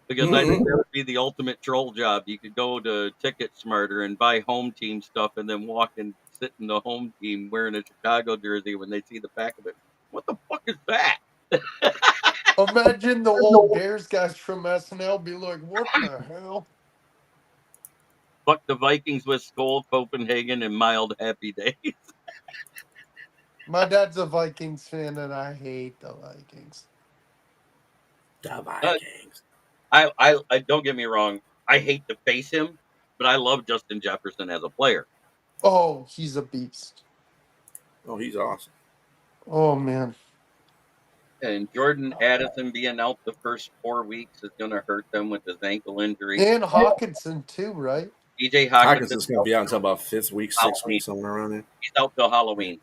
Because I think that would be the ultimate troll job. You could go to Ticket Smarter and buy home team stuff and then walk and sit in the home team wearing a Chicago jersey when they see the back of it. What the fuck is that? Imagine the old Bears guys from SNL be like, "What the hell?" Fuck the Vikings with Skull, Copenhagen, and Mild Happy Days. My dad's a Vikings fan, and I hate the Vikings. The Vikings. I don't get me wrong. I hate to face him, but I love Justin Jefferson as a player. Oh, he's a beast. Oh, he's awesome. Oh man. And Jordan Addison being out the first 4 weeks is going to hurt them with his ankle injury. And Hawkinson too, right? DJ Hawkins Hawkins is going to be out until about 5th week, 6th week, somewhere around there. He's out till Halloween.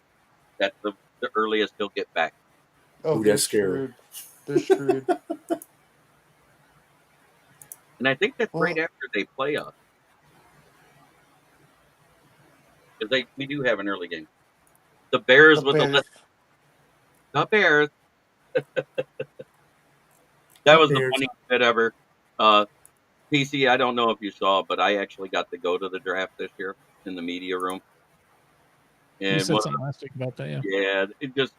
That's the earliest he'll get back. Oh, Ooh, they're that's scary. screwed. They're screwed. And I think that's Well- right after they play us. Because we do have an early game. The Bears The with Bears. the Bears. That was the Bears. funniest bit ever. PC, I don't know if you saw, but I actually got to go to the draft this year in the media room. You And said something last week about that, yeah. yeah, it just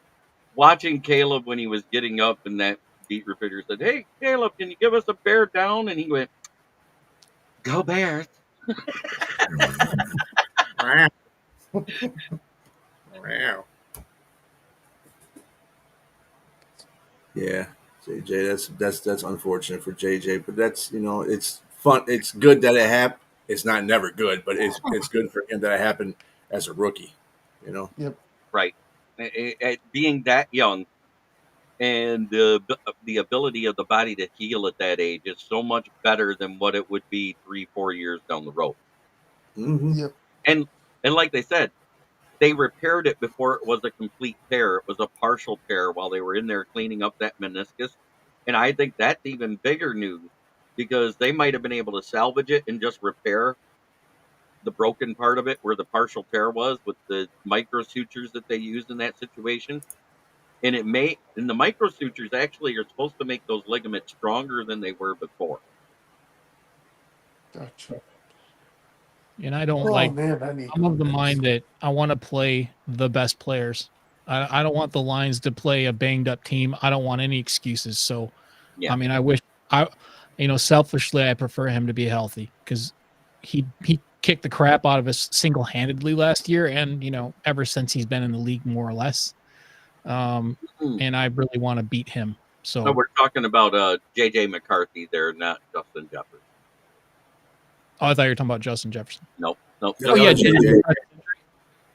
watching Caleb when he was getting up and that beat repeater said, "Hey, Caleb, can you give us a bear down?" And he went, "Go Bears." Yeah. JJ, that's unfortunate for JJ, but that's it's fun. It's good that it happened. It's not never good, but it's good for him that it happened as a rookie. You know. Yep. Right. Being that young and the ability of the body to heal at that age is so much better than what it would be 3-4 years down the road. Mm-hmm. Yep. And like they said, they repaired it before it was a complete tear. It was a partial tear while they were in there cleaning up that meniscus. And I think that's even bigger news because they might have been able to salvage it and just repair the broken part of it where the partial tear was with the microsutures that they used in that situation. And the microsutures actually are supposed to make those ligaments stronger than they were before. Gotcha. And I don't Oh like. man, I need I'm of the Windex. mind that I want to play the best players. I don't want the Lions to play a banged up team. I don't want any excuses. So, Yeah. I mean, I wish selfishly, I prefer him to be healthy because he kicked the crap out of us single handedly last year, and ever since he's been in the league, more or less. Hmm. And I really want to beat him. So So, we're talking about J.J. McCarthy there, not Justin Jefferson. I thought you were talking about Justin Jefferson. Nope. Oh The yeah, other JJ.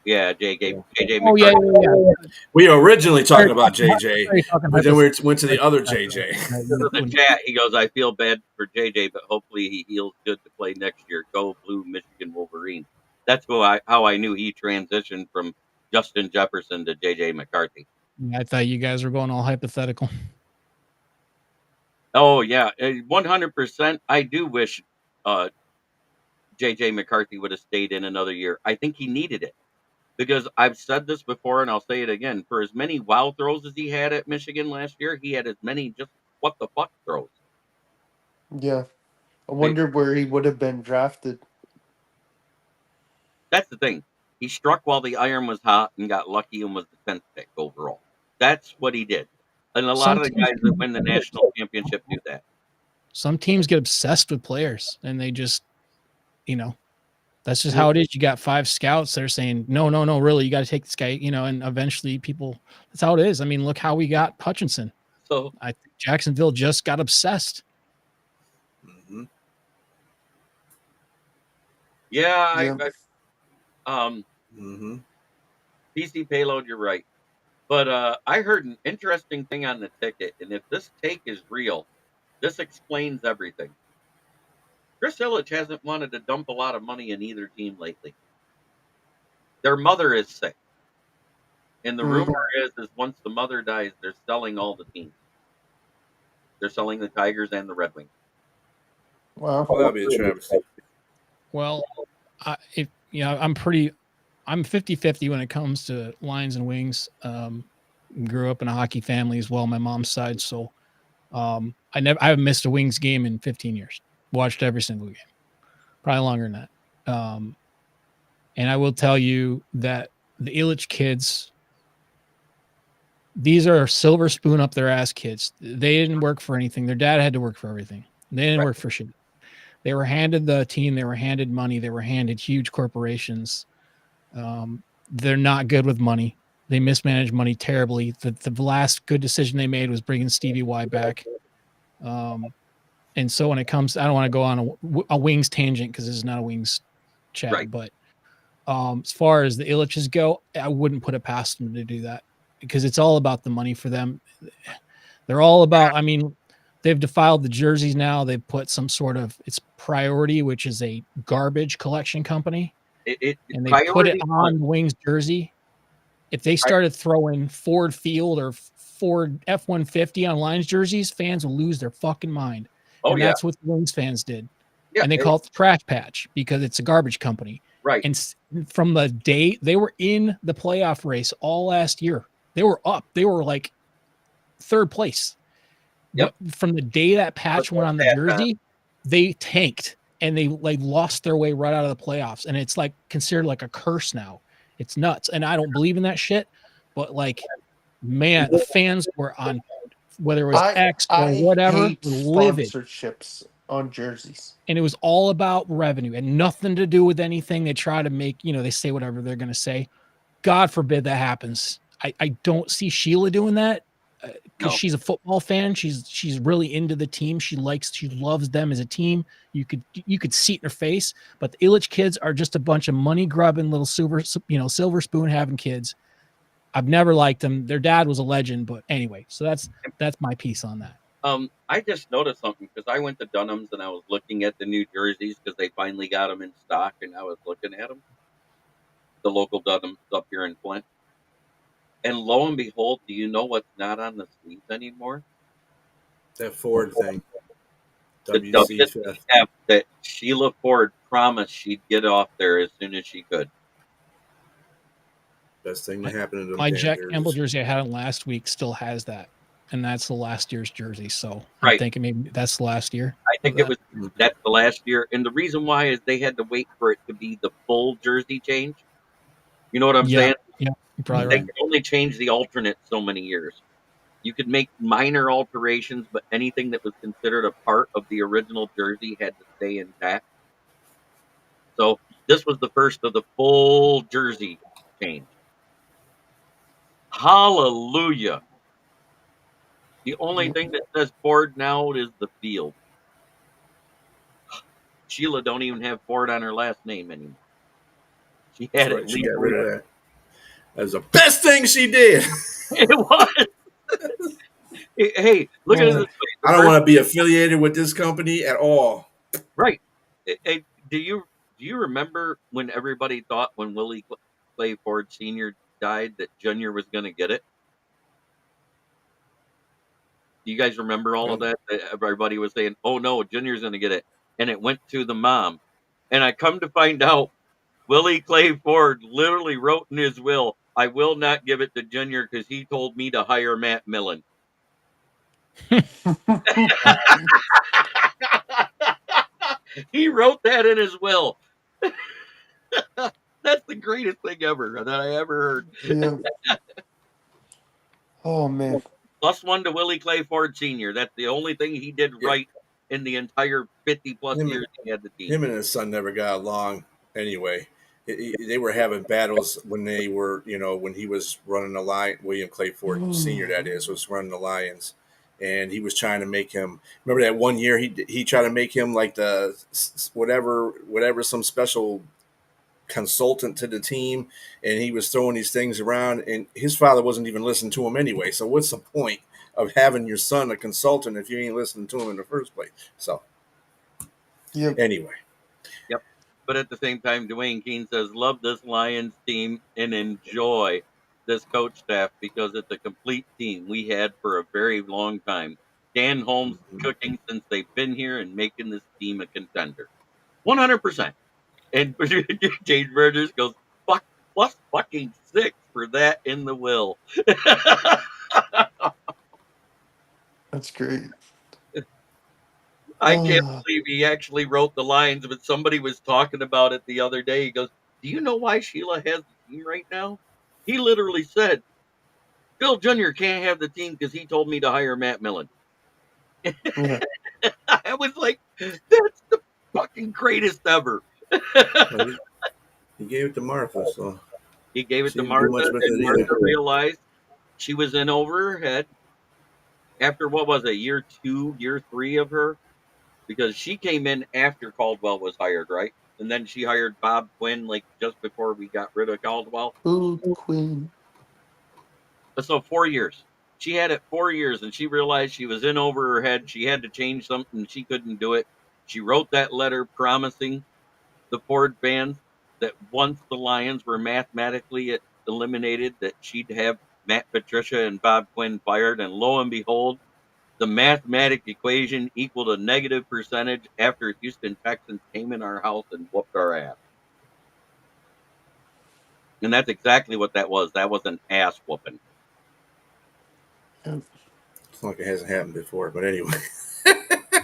Yeah, J.J. Oh McCarthy. yeah. We were originally talking about JJ, but then we went to the other In JJ. the chat, he goes, I feel bad for JJ, but hopefully he heals good to play next year. Go Blue Michigan Wolverine. That's how I knew he transitioned from Justin Jefferson to JJ McCarthy. I thought you guys were going all hypothetical. Oh, yeah. 100%. I do wish JJ McCarthy would have stayed in another year. I think he needed it because I've said this before and I'll say it again. For as many wow throws as he had at Michigan last year, he had as many just what the fuck throws. Yeah. I wonder where he would have been drafted. That's the thing. He struck while the iron was hot and got lucky and was the 10th pick overall. That's what he did. And a lot Some of the teams, guys that win the national championship do that. some teams get obsessed with players, and they just, that's just how it is. You got 5 scouts that are saying, no, really, you got to take this guy, and eventually people, that's how it is. I mean, look how we got Hutchinson. So I think Jacksonville just got obsessed. Mm-hmm. yeah, Yeah. Mm-hmm. PC payload, you're right. But I heard an interesting thing on the ticket, and if this take is real, this explains everything. Chris Ilitch hasn't wanted to dump a lot of money in either team lately. Their mother is sick. And the Mm. rumor is once the mother dies, they're selling all the teams. They're selling the Tigers and the Red Wings. Wow. Well, that'd be a travesty. Well, I'm 50-50 when it comes to Lions and Wings. Grew up in a hockey family as well, my mom's side. So I haven't missed a Wings game in 15 years. Watched every single game, probably longer than that. And I will tell you that the Ilitch kids, these are silver spoon up their ass kids. They didn't work for anything. Their dad had to work for everything. They didn't work for shit. They were handed the team. They were handed money. They were handed huge corporations. They're not good with money. They mismanage money terribly. The last good decision they made was bringing Stevie Y back. And so when it comes, I don't want to go on a Wings tangent because this is not a Wings chat, Right. but as far as the Illiches go, I wouldn't put it past them to do that because it's all about the money for them. They're all about, I mean, they've defiled the jerseys now. They've put some sort of, it's Priority, which is a garbage collection company. And they put it on the Wings jersey. If they started throwing Ford Field or Ford F-150 on Lions jerseys, fans will lose their fucking mind. Oh, and yeah. that's what the Wings fans did. Yeah, And they call it the Trash Patch because it's a garbage company. Right. And from the day they were in the playoff race all last year, they were up. They were like 3rd place. Yep. From the day that patch went on the jersey, they tanked and they like lost their way right out of the playoffs. And it's like considered like a curse now. It's nuts. And I don't believe in that shit. But like, man, the fans were on, whether it was X or whatever, hate livid. Sponsorships on jerseys. And it was all about revenue and nothing to do with anything. They try to make, they say whatever they're going to say. God forbid that happens. I don't see Sheila doing that. because No. she's a football fan. She's really into the team. She loves them as a team. You could see it in her face. But the Illich kids are just a bunch of money grubbing little silver spoon having kids. I've never liked them. Their dad was a legend, but anyway. So that's my piece on that. I just noticed something because I went to Dunham's and I was looking at the new jerseys because they finally got them in stock, and I was looking at them, the local Dunham's up here in Flint. And lo and behold, do you know what's not on the sleeves anymore? That Ford thing. The WCF. WCF that Sheila Ford promised she'd get off there as soon as she could. Best thing to happen to them My damn Jack Campbell jerseys. jersey I had on last week still has that, and that's the last year's jersey. So I'm Right. thinking maybe that's the last year. I think it was that's the last year, and the reason why is they had to wait for it to be the full jersey change. You know what I'm saying? Yeah, you're probably They right. could only change the alternate so many years. You could make minor alterations, but anything that was considered a part of the original jersey had to stay intact. So this was the first of the full jersey change. Hallelujah. The only thing that says Ford now is the field. Sheila don't even have Ford on her last name anymore. She That's had it right. She got rid legally. of that. That was the best thing she did. It was. Hey, look at it this way. I don't want to be affiliated with this company at all. Right. Do you remember when everybody thought when Willie Clay Ford Sr. died that Junior was going to get it? Do you guys remember all of that? That everybody was saying, "Oh no, Junior's going to get it," and it went to the mom. And I come to find out, Willie Clay Ford literally wrote in his will, "I will not give it to Junior because he told me to hire Matt Millen." He wrote that in his will. That's the greatest thing ever that I ever heard. Yeah. Oh man. +1 to Willie Clay Ford Sr. That's the only thing he did Yeah. right in the entire 50 plus Him, years he had the team. him and his son never got along anyway. They were having battles when they were, when he was running the line. William Clay Ford Sr., that is, was running the Lions. And he was trying to make him. Remember that one year he tried to make him like the whatever some special consultant to the team, and he was throwing these things around, and his father wasn't even listening to him anyway. So what's the point of having your son a consultant if you ain't listening to him in the first place? So Yep. anyway, Yep. But at the same time, Dwayne Keene says, "Love this Lions team and enjoy this coach staff because it's a complete team we had for a very long time. Dan Holmes cooking since they've been here and making this team a contender. 100%." And James Burgess goes, "Fuck, plus fucking 6 for that in the will." That's great. I can't Oh, believe he actually wrote the lines, but somebody was talking about it the other day. He goes, "Do you know why Sheila has the team right now?" He literally said, "Phil Jr. can't have the team because he told me to hire Matt Millen." yeah. I was like, that's the fucking greatest ever. well, he gave it to Martha, so He gave it she to didn't do Martha, much with and it either. Martha realized she was in over her head after what was it, year 2, year 3 of her? Because she came in after Caldwell was hired, right? And then she hired Bob Quinn like just before we got rid of Caldwell. Food queen. So 4 years. She had it 4 years, and she realized she was in over her head. She had to change something. She couldn't do it. She wrote that letter promising the Ford fans that once the Lions were mathematically eliminated, that she'd have Matt Patricia and Bob Quinn fired. And lo and behold, the mathematic equation equaled a negative percentage after Houston Texans came in our house and whooped our ass. And that's exactly what that was. That was an ass whooping. Yep. It's not like it hasn't happened before, but anyway.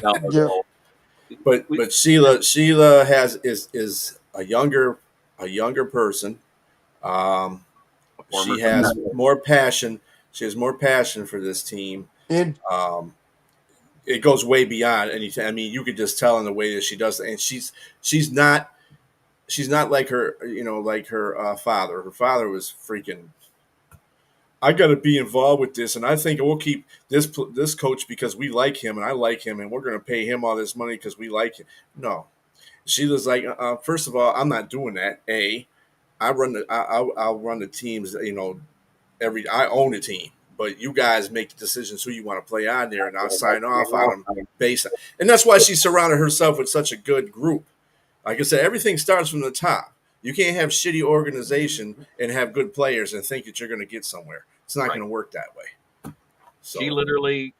No, Yep. so But Sheila is a younger person. Um, a former she has competitor. more passion. She has more passion for this team. And Um, it goes way beyond anything. I mean, you could just tell in the way that she does it. And she's not like her, like her father. Her father was freaking I got to be involved with this, and I think we'll keep this coach because we like him and I like him, and we're going to pay him all this money because we like him. No, Sheila's like, first of all, I'm not doing that. I'll run the teams. I own a team, but you guys make the decisions who you want to play on there, and I'll sign off on them based on. And that's why she surrounded herself with such a good group. Like I said, everything starts from the top. You can't have shitty organization and have good players and think that you're going to get somewhere. It's not Right. going to work that way. So She literally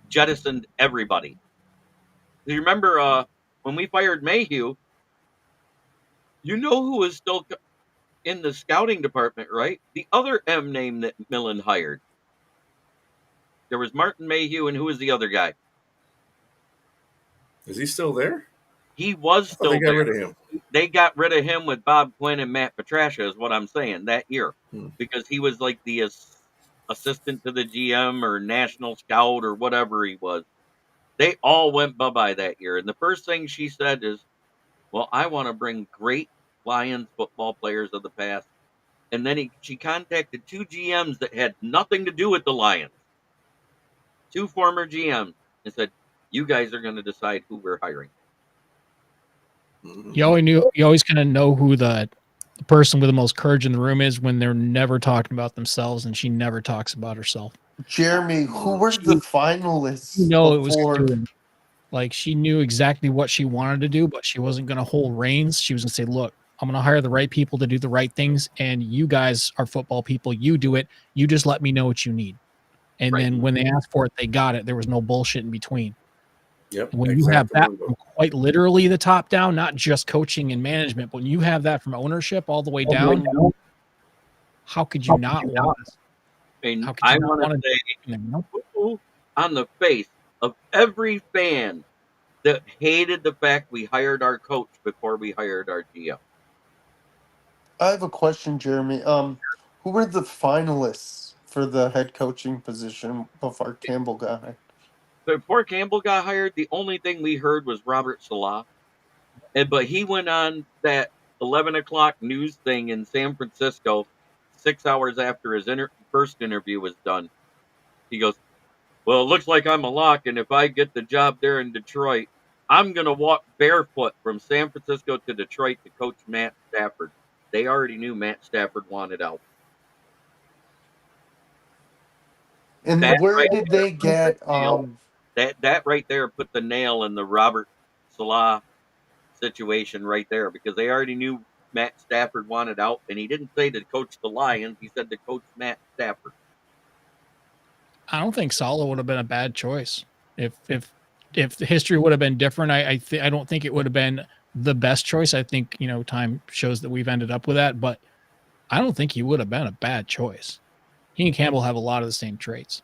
jettisoned everybody. You remember when we fired Mayhew? You know who was still in the scouting department, right? The other M name that Millen hired. There was Martin Mayhew, and who was the other guy? is he still there? He was I thought they still got there. rid of him. They got rid of him with Bob Quinn and Matt Patricia, is what I'm saying, that year. Because he was like the assistant to the GM or national scout or whatever he was. They all went bye-bye that year. And the first thing she said is, well, I want to bring great Lions football players of the past. And then she contacted two GMs that had nothing to do with the Lions, two former GMs, and said, you guys are going to decide who we're hiring. You always kind of know who the person with the most courage in the room is when they're never talking about themselves, and she never talks about herself. Jeremy, who were the finalists It was before? like she knew exactly what she wanted to do, but she wasn't going to hold reins. She was going to say, look, I'm going to hire the right people to do the right things, and you guys are football people. You do it. You just let me know what you need. And then when they asked for it, they got it. There was no bullshit in between. Yep. And when you have that from quite literally the top down, not just coaching and management, but when you have that from ownership all the way down, how could you not want this? And How could I you not want want to to say, poo on the face of every fan that hated the fact we hired our coach before we hired our GM. I have a question, Jeremy. Who were the finalists for the head coaching position before Campbell got hired? Before Campbell got hired, the only thing we heard was Robert Salah. But he went on that 11 o'clock news thing in San Francisco 6 hours after his first interview was done. He goes, well, it looks like I'm a lock, and if I get the job there in Detroit, I'm going to walk barefoot from San Francisco to Detroit to coach Matt Stafford. They already knew Matt Stafford wanted out. And That where right did there they put the get nail. That right there put the nail in the Robert Salah situation right there, because they already knew Matt Stafford wanted out, and he didn't say to coach the Lions. He said to coach Matt Stafford. I don't think Salah would have been a bad choice. If the history would have been different, I don't think it would have been the best choice. I think, time shows that we've ended up with that, but I don't think he would have been a bad choice. He and Campbell have a lot of the same traits.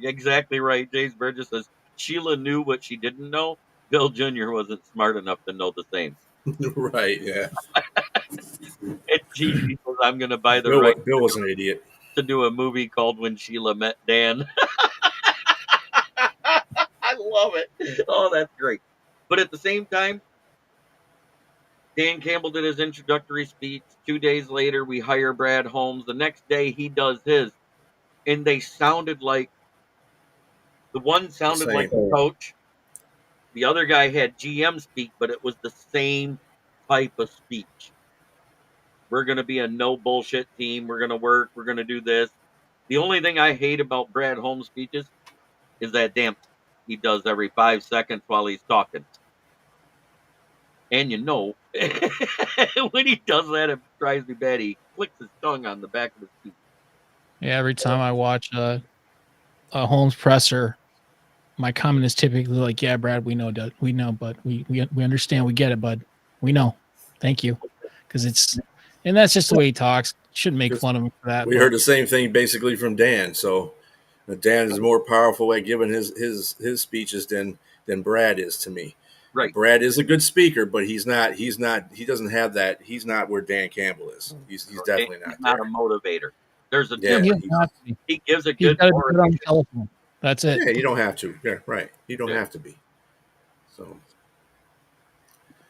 Exactly right. James Burgess says Sheila knew what she didn't know. Bill Jr. wasn't smart enough to know the same. Right. Yeah. And Gigi says, I'm going to buy the Bill, right Bill was an idiot. to do a movie called When Sheila Met Dan. I love it. Oh, that's great. But at the same time, Dan Campbell did his introductory speech. 2 days later, we hire Brad Holmes. The next day, he does his. And they sounded like the one sounded like Same. a coach. The other guy had GM speak, but it was the same type of speech. We're going to be a no bullshit team. We're going to work. We're going to do this. The only thing I hate about Brad Holmes' speeches is that damn he does every 5 seconds while he's talking. And when he does that, it drives me bad. He clicks his tongue on the back of his speech. Yeah, every time I watch a Holmes presser, my comment is typically like, "Yeah, Brad, we know, but we understand, we get it, bud. We know. Thank you," because and that's just the way he talks. Shouldn't make fun of him for that. We heard the same thing basically from Dan. So Dan is more powerful at giving his speeches than Brad is to me. Right. Brad is a good speaker, but he doesn't have that. He's not where Dan Campbell is. He's definitely He's not there. a motivator. There's a Yeah, difference. He gives a good on the telephone. That's it. Yeah, you don't have to. Yeah, right. You don't have to be. So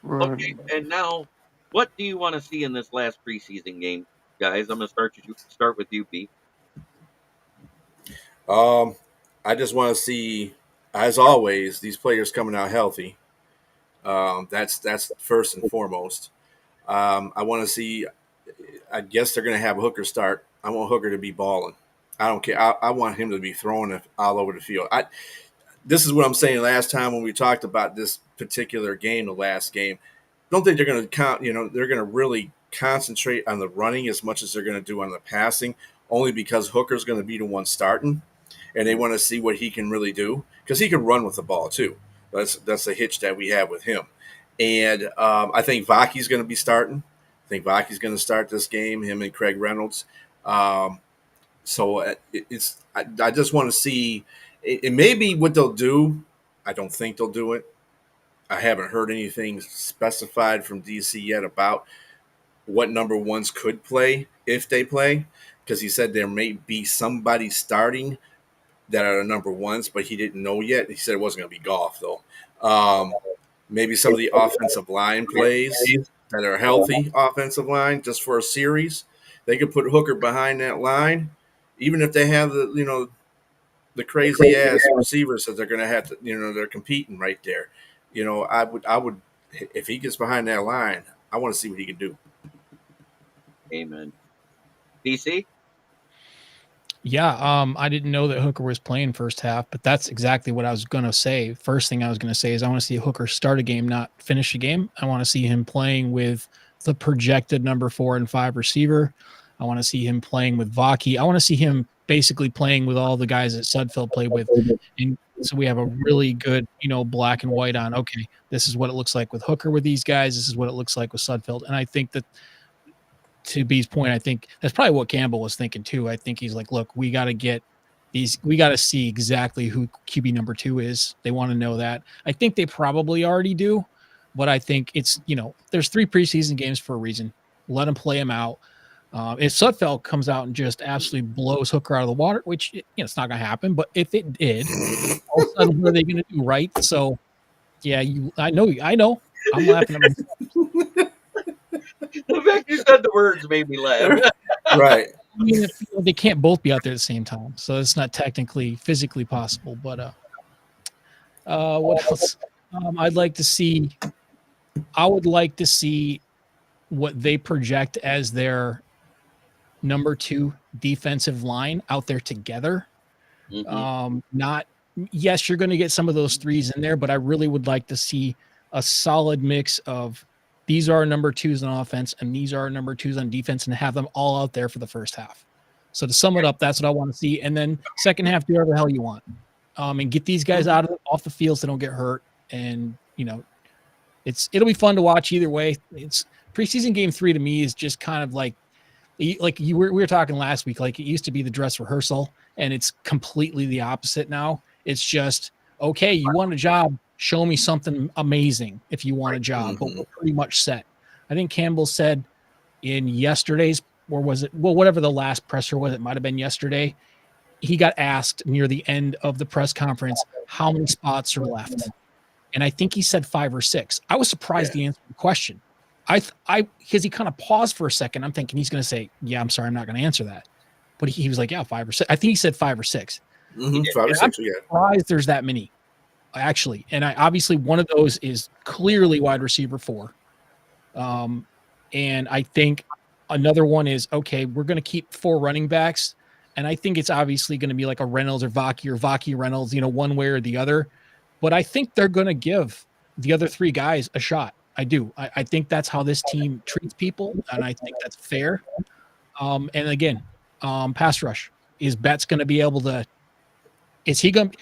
okay, and now what do you want to see in this last preseason game? guys. I'm going to start with you, B. I just want to see, as always, these players coming out healthy. That's first and foremost. I want to see. I guess they're going to have Hooker start. I want Hooker to be balling. I don't care. I want him to be throwing it all over the field. This is what I'm saying. Last time when we talked about this particular game, the last game, don't think they're going to count. They're going to really concentrate on the running as much as they're going to do on the passing. Only because Hooker's going to be the one starting, and they want to see what he can really do because he can run with the ball too. That's the hitch that we have with him. And I think Vaki's going to be starting. I think Vaki's going to start this game. Him and Craig Reynolds. I just want to see. It may be what they'll do. I don't think they'll do it. I haven't heard anything specified from DC yet about what number ones could play if they play, because he said there may be somebody starting that are the number ones, but he didn't know yet. He said it wasn't going to be Goff though. Maybe some of the offensive line plays that are healthy offensive line just for a series. They could put Hooker behind that line, even if they have the crazy ass receivers that they're going to have to, they're competing right there. I would, if he gets behind that line, I want to see what he can do. Amen. PC? Yeah, I didn't know that Hooker was playing first half, but that's exactly what I was going to say. First thing I was going to say is I want to see Hooker start a game, not finish a game. I want to see him playing with the projected number 4 and 5 receiver. I want to see him playing with Vaki. I want to see him basically playing with all the guys that Sudfeld played with. And so we have a really good, black and white on, okay, this is what it looks like with Hooker with these guys. This is what it looks like with Sudfeld. And I think that, to B's point, I think that's probably what Campbell was thinking too. I think he's like, look, we got to see exactly who QB number 2 is. They want to know that. I think they probably already do, but I think it's, there's 3 preseason games for a reason. Let them play them out. If Sudfeld comes out and just absolutely blows Hooker out of the water, which, it's not going to happen, but if it did, all of a sudden, what are they going to do, right? So, yeah, I know, I'm laughing at myself. The fact you said the words made me laugh. Right. I mean, they can't both be out there at the same time, so it's not technically physically possible. But what else? I would like to see what they project as their number 2 defensive line out there together. Mm-hmm. Yes, you're going to get some of those 3s in there, but I really would like to see a solid mix of these are number 2s on offense and these are number 2s on defense, and have them all out there for the first half. So to sum it up, that's what I want to see. And then second half, do whatever the hell you want, and get these guys off the field so they don't get hurt. And it'll be fun to watch either way. It's preseason game 3 to me is just kind of like we were talking last week. Like, it used to be the dress rehearsal, and it's completely the opposite now. It's just, okay, you want a job, show me something amazing if you want a job, but we're pretty much set. I think Campbell said in yesterday's, or was it, well, whatever the last presser was, it might have been yesterday, he got asked near the end of the press conference how many spots are left. And I think he said 5 or 6. I was surprised he answered the question. Because he kind of paused for a second. I'm thinking he's going to say, yeah, I'm sorry, I'm not going to answer that. But he was like, yeah, 5 or 6. I think he said 5 or 6. 5 or 6, I'm surprised there's that many, actually. And obviously one of those is clearly wide receiver 4. And I think another one is, okay, we're going to keep 4 running backs. And I think it's obviously going to be like a Reynolds or Vaki Reynolds, one way or the other. But I think they're going to give the other 3 guys a shot. I do. I think that's how this team treats people, and I think that's fair. And again, pass rush. Is Betts going to be able to? Is he going?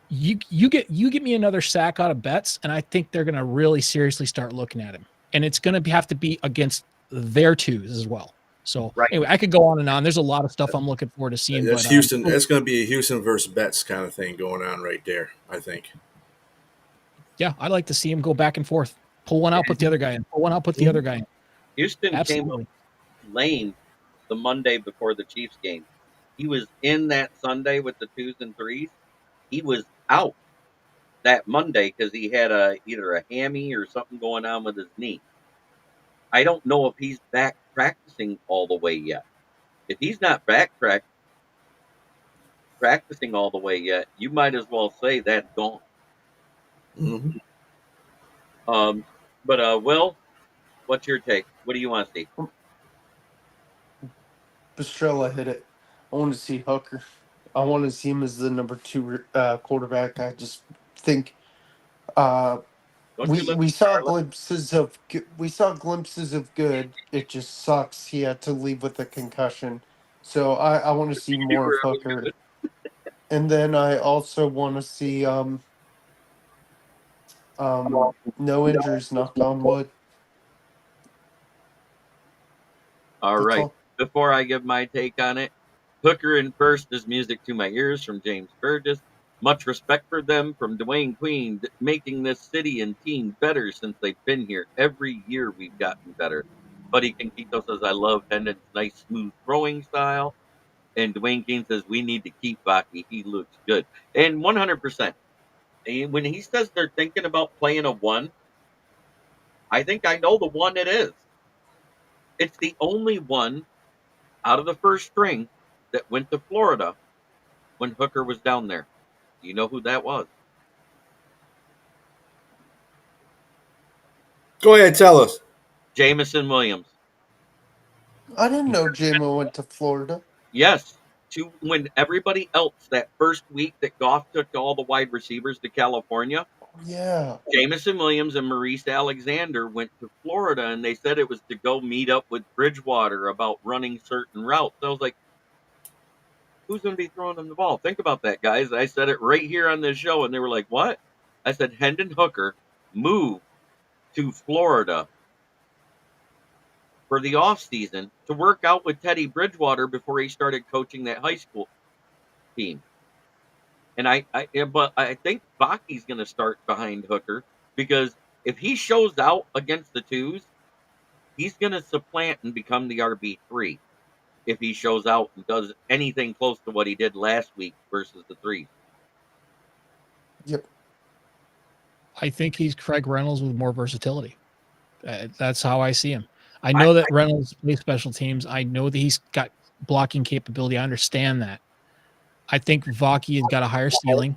You get me another sack out of Betts, and I think they're going to really seriously start looking at him. And it's going to have to be against their 2s as well. So anyway, I could go on and on. There's a lot of stuff I'm looking forward to seeing. That's Houston. That's going to be a Houston versus Betts kind of thing going on right there, I think. Yeah, I'd like to see him go back and forth. Pull one out, put the other guy in. Pull one out, put the other guy in. Houston came up lane the Monday before the Chiefs game. He was in that Sunday with the 2s and 3s. He was out that Monday because he had either a hammy or something going on with his knee. I don't know if he's back practicing all the way yet. If he's not backtrack practicing all the way yet, you might as well say that's gone. Mm-hmm. Um, but Will, what's your take? What do you want to see? Pastrella hit it. I want to see Hooker. I want to see him as the number two quarterback. I just think uh, Don't you we live we in saw Charlotte? glimpses of we saw glimpses of good. It just sucks. He had to leave with a concussion. So I want to see You more were of always Hooker, good. and then I also want to see no injuries. Knock on wood. All That's right. all. Before I give my take on it, Hooker in first is music to my ears from James Burgess. Much respect for them from Dwayne Queen, making this city and team better since they've been here. Every year we've gotten better. Buddy Conquito says, I love Hendon's nice, smooth throwing style. And Dwayne King says, we need to keep Baki. He looks good. And 100%. And when he says they're thinking about playing a one, I think I know the one it is. It's the only one out of the first string that went to Florida when Hooker was down there. Do you know who that was? Go ahead, tell us. Jamison Williams. I didn't know JMO went to Florida. Yes, to when everybody else that first week that Goff took all the wide receivers to California, Yeah. Jamison Williams and Maurice Alexander went to Florida, and they said it was to go meet up with Bridgewater about running certain routes. I was like, who's going to be throwing them the ball? Think about that, guys. I said it right here on this show, and they were like, what? I said, Hendon Hooker moved to Florida for the offseason to work out with Teddy Bridgewater before he started coaching that high school team. And but I think Baki's going to start behind Hooker because if he shows out against the twos, he's going to supplant and become the RB3 if he shows out and does anything close to what he did last week versus the threes. Yep. I think he's Craig Reynolds with more versatility. That's how I see him. I I, know that Reynolds plays special teams. I know that he's got blocking capability. I understand that. I think Vaki has got a higher ceiling,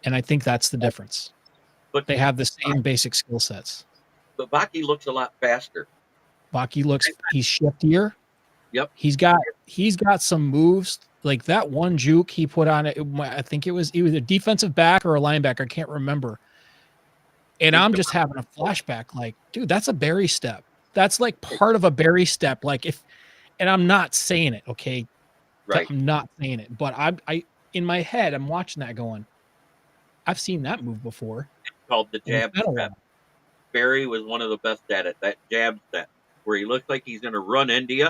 and I think that's the difference. but They have the same basic skill sets. but Baki looks a lot faster. Vaki he's shiftier. Yep. He's got some moves like that one juke he put on it. I think it was either a defensive back or a linebacker. I can't remember. And I'm just having a flashback like, dude, that's a Barry step. That's like part of a Barry step. And I'm not saying it, okay? Right. I'm not saying it, but I in my head, I'm watching that going, I've seen that move before. Called the And it's jab been a step. while. Barry was one of the best at it. That jab step where he looks like he's going to run into you,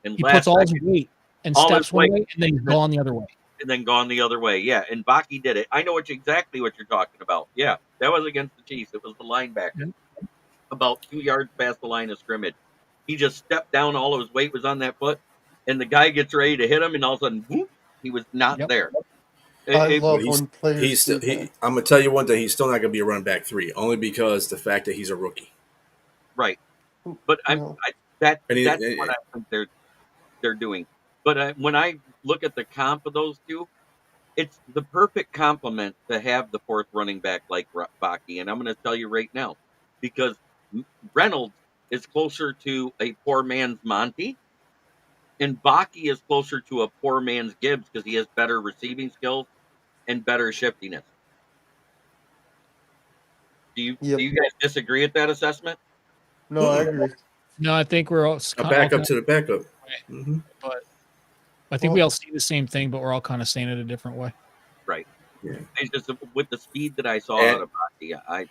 and He puts last all his second, weight and all his steps one weight, way and then he's gone the other way. and then gone the other way. Yeah, and Baki did it. I know exactly what you're talking about. Yeah, that was against the Chiefs. It was the linebacker about 2 yards past the line of scrimmage. He just stepped down. All of his weight was on that foot, and the guy gets ready to hit him, and all of a sudden, whoop, he was not Yep. there. I It But love when players do that. I'm gonna tell you one thing. He's still not gonna be a running back three, only because the fact that he's a rookie. right, but No. And that's what I think they're doing. But when I look at the comp of those two, it's the perfect complement to have the fourth running back like Baki. And I'm going to tell you right now, because Reynolds is closer to a poor man's Monty, and Baki is closer to a poor man's Gibbs because he has better receiving skills and better shiftiness. Do Yep. you guys disagree with that assessment? No, I agree. No, I think we're all a kind backup of, to the backup. Mm-hmm. but I think we Well, all see the same thing, but we're all kind of saying it a different way. Right. Yeah. It's just with the speed that I saw And out of Baki,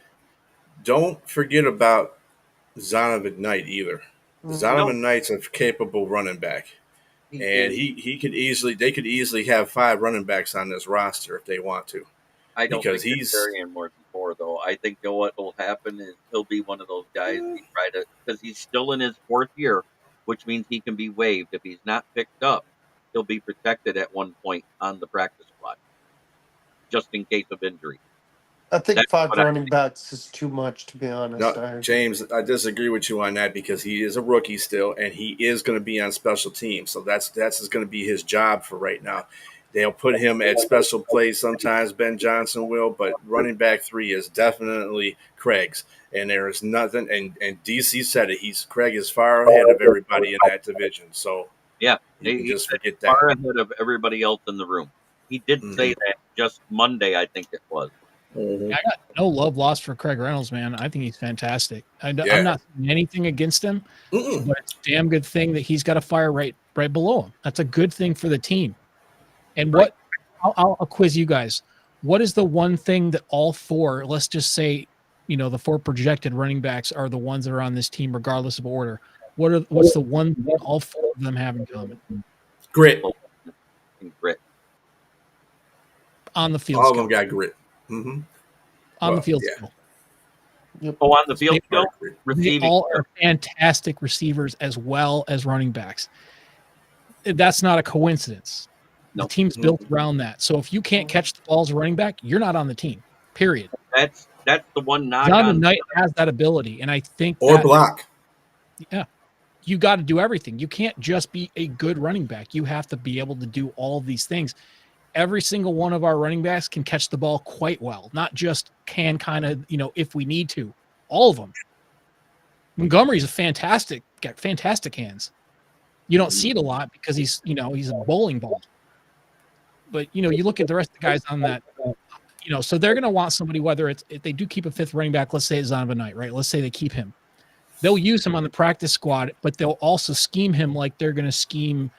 don't forget about Zonovan Knight either. no, Zonovan Knight's a capable running back. he And is. he could easily they could easily have 5 running backs on this roster if they want to. I don't Because think they're he's carrying more than four, though. I think what will happen is he'll be one of those guys he try to because he's still in his fourth year, which means he can be waived if he's not picked up. He'll be protected at one point on the practice squad, just in case of injury. I think That's 5 what I running backs is too much, to be honest. No, James, I disagree with you on that because he is a rookie still, and he is going to be on special teams. So that's going to be his job for right now. They'll put him at special plays sometimes. Ben Johnson will, but running back 3 is definitely Craig's, and there is nothing. And DC said it. Craig is far ahead of everybody in that division. So Yeah, you can he's just forget that. far ahead of everybody else in the room. He did say Mm-hmm. that just Monday, I think it was. Mm-hmm. I got no love lost for Craig Reynolds, man. I think he's fantastic. I'm Yeah. not saying anything against him, Mm-mm. but it's a damn good thing that he's got a fire right below him. That's a good thing for the team. And Right. I'll quiz you guys. What is the one thing that all 4, let's just say, the 4 projected running backs are the ones that are on this team, regardless of order? What's the one thing all 4 of them have in common Grit. And grit. on the field All of them skill? got grit. Mm-hmm. On the Well, field yeah. skill. Oh, on the field They, skill, Grit. they receiving. all are fantastic receivers as well as running backs. That's not a coincidence. The No. team's built around that. So if you can't catch the ball as a running back, you're not on the team. Period. That's the one knock Donovan on. Knight has that ability, and I think Or that block. you got to do everything. You can't just be a good running back. You have to be able to do all of these things. Every single one of our running backs can catch the ball quite well, not just can kind of, if we need to. All of them. Montgomery's got fantastic hands. You don't see it a lot because he's a bowling ball. But, you look at the rest of the guys on that, so they're going to want somebody, whether if they do keep a 5th running back, let's say it's Zonovan Knight, right? Let's say they keep him. They'll use him on the practice squad, but they'll also scheme him like they're going to scheme,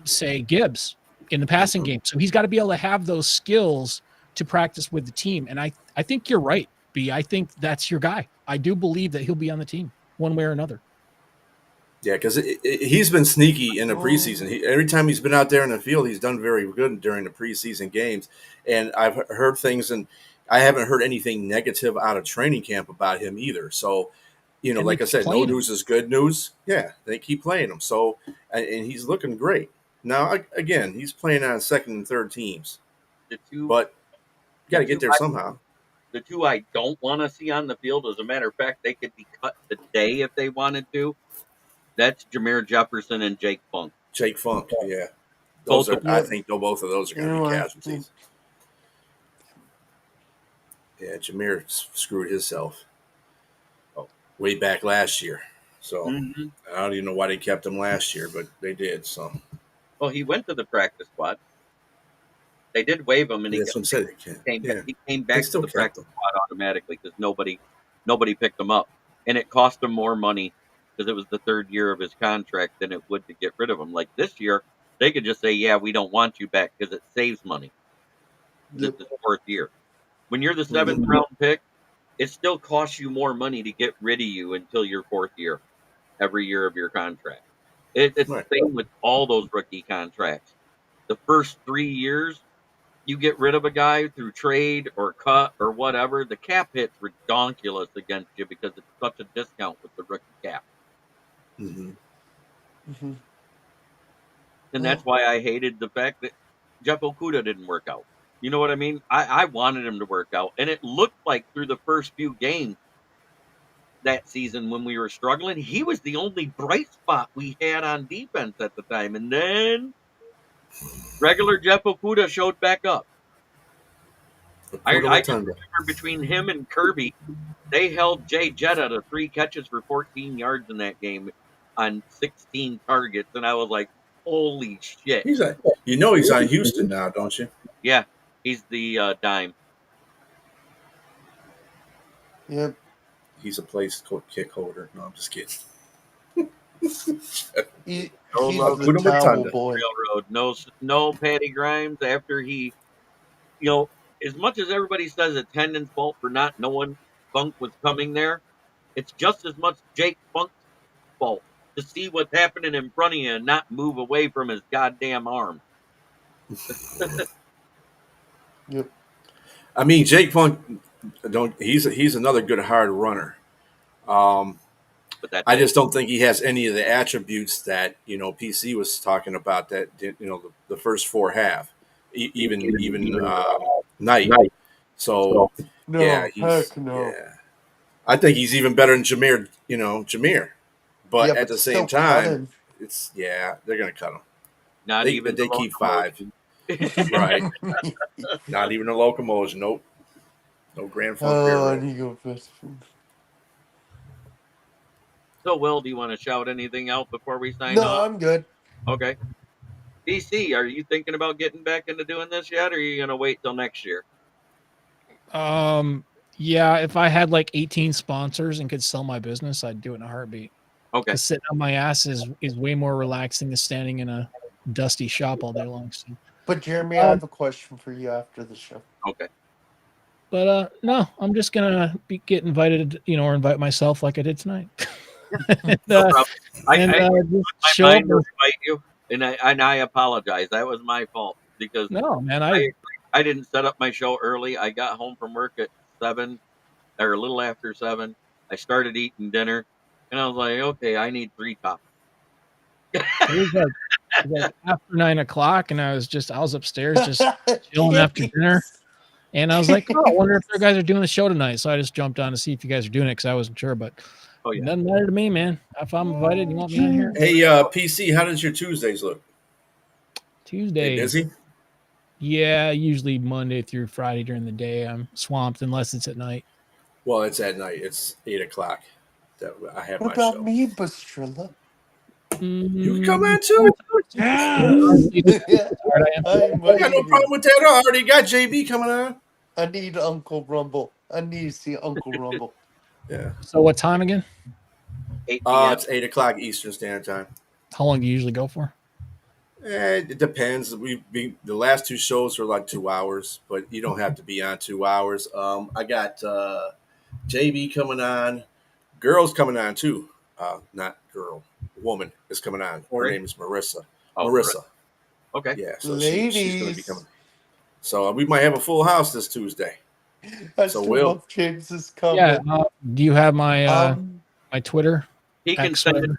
say, Gibbs in the passing game. So he's got to be able to have those skills to practice with the team. And I think you're right, B. I think that's your guy. I do believe that he'll be on the team one way or another. Yeah, because he's been sneaky in the preseason. Every time he's been out there in the field, he's done very good during the preseason games. And I've heard things, and I haven't heard anything negative out of training camp about him either. So, And like they I said, no played him. news is good news. Yeah, they keep playing him. So, and he's looking great. Now, again, he's playing on 2nd and 3rd teams, The two, but you got to get there somehow. the two I don't want to see on the field. As a matter of fact, they could be cut today if they wanted to. That's Jameer Jefferson and Jake Funk. Jake Funk, yeah. Both Those of are, I think, both of those are going to be casualties. Yeah, Jameer screwed himself way back last year. So Mhm. I don't even know why they kept him last year, but they did. So Well, he went to the practice squad. They did waive him, and that's what I'm saying. he came They back still to the kept practice him. squad automatically because nobody picked him up, and it cost him more money because it was the 3rd year of his contract than it would to get rid of him. Like this year, they could just say, "Yeah, we don't want you back," because it saves money. This is 4th year. When you're the 7th round pick, it still costs you more money to get rid of you until your 4th year, every year of your contract. It's Right. the same with all those rookie contracts. The first 3 years, you get rid of a guy through trade or cut or whatever, the cap hit's redonkulous against you because it's such a discount with the rookie cap. Mm-hmm. And that's why I hated the fact that Jeff Okuda didn't work out. You know what I mean? I wanted him to work out. And it looked like through the first few games that season when we were struggling, he was the only bright spot we had on defense at the time. And then regular Jeff Okuda showed back up. I just remember between him and Kirby, they held Jay Jetta to 3 catches for 14 yards in that game on 16 targets, and I was like, "Holy shit!" He's on Houston now, don't you? Yeah, he's the dime. Yep. He's a place kick holder. No, I'm just kidding. He's love the towel boy. Railroad. No Patty Grimes after he, as much as everybody says it's Hendon's fault for not knowing Funk was coming there, it's just as much Jake Funk's fault to see what's happening in front of you and not move away from his goddamn arm. Yep. I mean, Jake Funk, he's another good hard runner. But I just don't think he has any of the attributes that PC was talking about that the first 4 have, even Knight. So No, Yeah, heck no. yeah. I think he's even better than Jameer. Jameer. But Yeah, at but the same still cut time, him. they're gonna cut him. Not even the They keep 5. locomotion. Right. Not even a locomotion. Nope. No Grand Funk Oh, I Railroad. need to go fast food. So, Will, do you want to shout anything out before we sign No, off? I'm good. Okay. DC, are you thinking about getting back into doing this yet, or are you going to wait till next year? Yeah, if I had like 18 sponsors and could sell my business, I'd do it in a heartbeat. Okay. Because sitting on my ass is way more relaxing than standing in a dusty shop all day long. So, But Jeremy, I have a question for you after the show. Okay. but no, I'm just gonna get invited, or invite myself like I did tonight. and No problem. I just my show up. mind to invite you, and I apologize. That was my fault because No, man, I didn't set up my show early. I got home from work at 7 or a little after 7. I started eating dinner, and I was like, okay, I need 3 toppings. it was like after 9 o'clock, and I was upstairs just chilling after dinner. And I was like, oh, I wonder if you guys are doing the show tonight. So I just jumped on to see if you guys are doing it because I wasn't sure. But Oh it yeah. doesn't matter to me, man. If I'm invited, you want me on here? Hey, PC, how does your Tuesdays look? They Tuesdays. busy? Yeah, usually Monday through Friday during the day. I'm swamped unless it's at night. Well, it's at night. It's 8 o'clock. That I have What my about show. me, Bastrilla? You can come on too. Yeah, I got no problem with that. I already got JB coming on. I need Uncle Rumble. I need to see Uncle Rumble. Yeah. So what time again? 8 p.m. It's 8 o'clock Eastern Standard Time. How long do you usually go for? It depends. The last 2 shows were like 2 hours, but you don't have to be on 2 hours. I got JB coming on. Girl's coming on too. Not girl. Woman is coming on. Her Corey? name is Marissa. Oh, Marissa. Okay. Yeah. So Ladies. she's going to be coming. So we might have a full house this Tuesday. I So still Will. love James's comment. Yeah. Do you have my my Twitter? He can X, send it. whatever?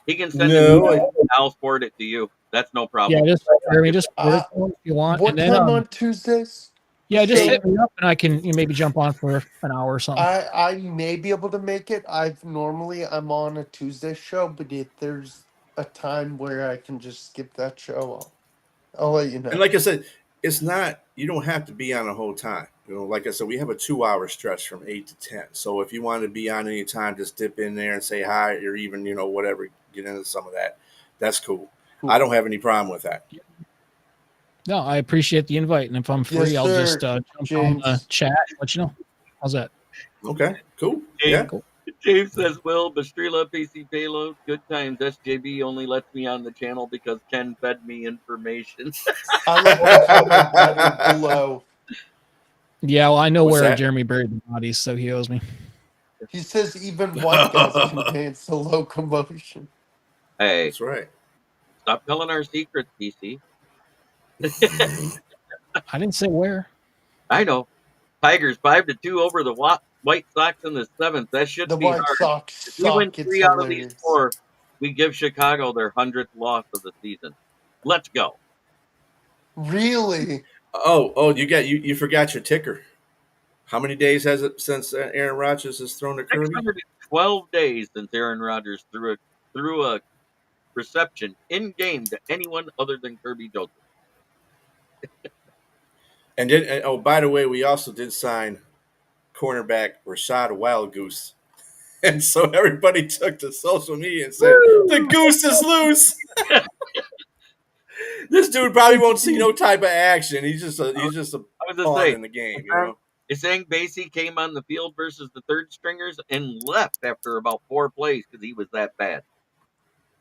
He can send No, it. I'll forward it to you. That's no problem. Yeah, just forward it to him if you want. What and then, time on Tuesdays? Yeah, just So- hit me up and I can maybe jump on for an hour or something. I may be able to make it. I'm on a Tuesday show, but if there's a time where I can just skip that show, I'll let you know. and like I said, it's not. You don't have to be on the whole time. Like I said, we have a 2-hour stretch from 8 to 10. So if you want to be on any time, just dip in there and say hi, or even whatever, get into some of that. That's cool. I don't have any problem with that. No, I appreciate the invite, and if I'm free, Yes, I'll sir, just jump on James. the chat and let you know. How's that? Okay, cool. James, Yeah. James says, Will, Bastrila, PC Payload, good times. SJB only lets me on the channel because Ken fed me information. I like the comment better below. Yeah, well, I know What's where that? Jeremy buried the bodies, so he owes me. He says even white guys can dance to locomotion. Hey, That's right. stop telling our secrets, PC. I didn't say where. I know. Tigers 5-2 over the White Sox in the 7th. That should The be White hard. Sox If we win suck. It's 3 out of these hilarious. 4, we give Chicago their 100th loss of the season. Let's go. Really? Oh, you forgot your ticker. How many days has it since Aaron Rodgers has thrown to Kirby? 612 days since Aaron Rodgers threw a reception in game to anyone other than Kirby Joseph. And then, by the way, we also did sign cornerback Rashad Wild Goose. And so everybody took to social media and said, the goose is loose. This dude probably won't see no type of action. He's just a pawn in the game, Isang Basie came on the field versus the third stringers and left after about 4 plays because he was that bad.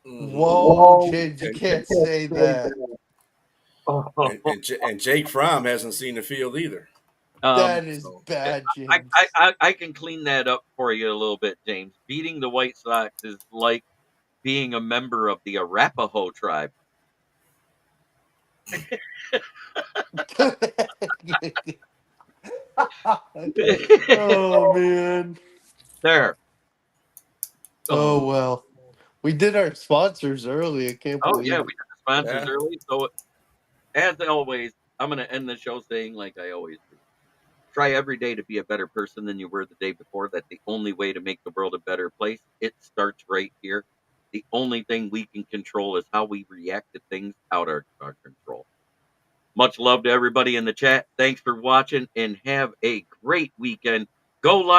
Whoa, James, you can't say that. And Jake Fromm hasn't seen the field either. That is bad, James. I can clean that up for you a little bit, James. Beating the White Sox is like being a member of the Arapaho tribe. Oh, man. There. Oh, well. We did our sponsors early. I can't believe we it. did the sponsors early. So, as always, I'm going to end the show saying like I always do. Try every day to be a better person than you were the day before. That's the only way to make the world a better place. It starts right here. The only thing we can control is how we react to things out of our control. Much love to everybody in the chat. Thanks for watching and have a great weekend. Go live.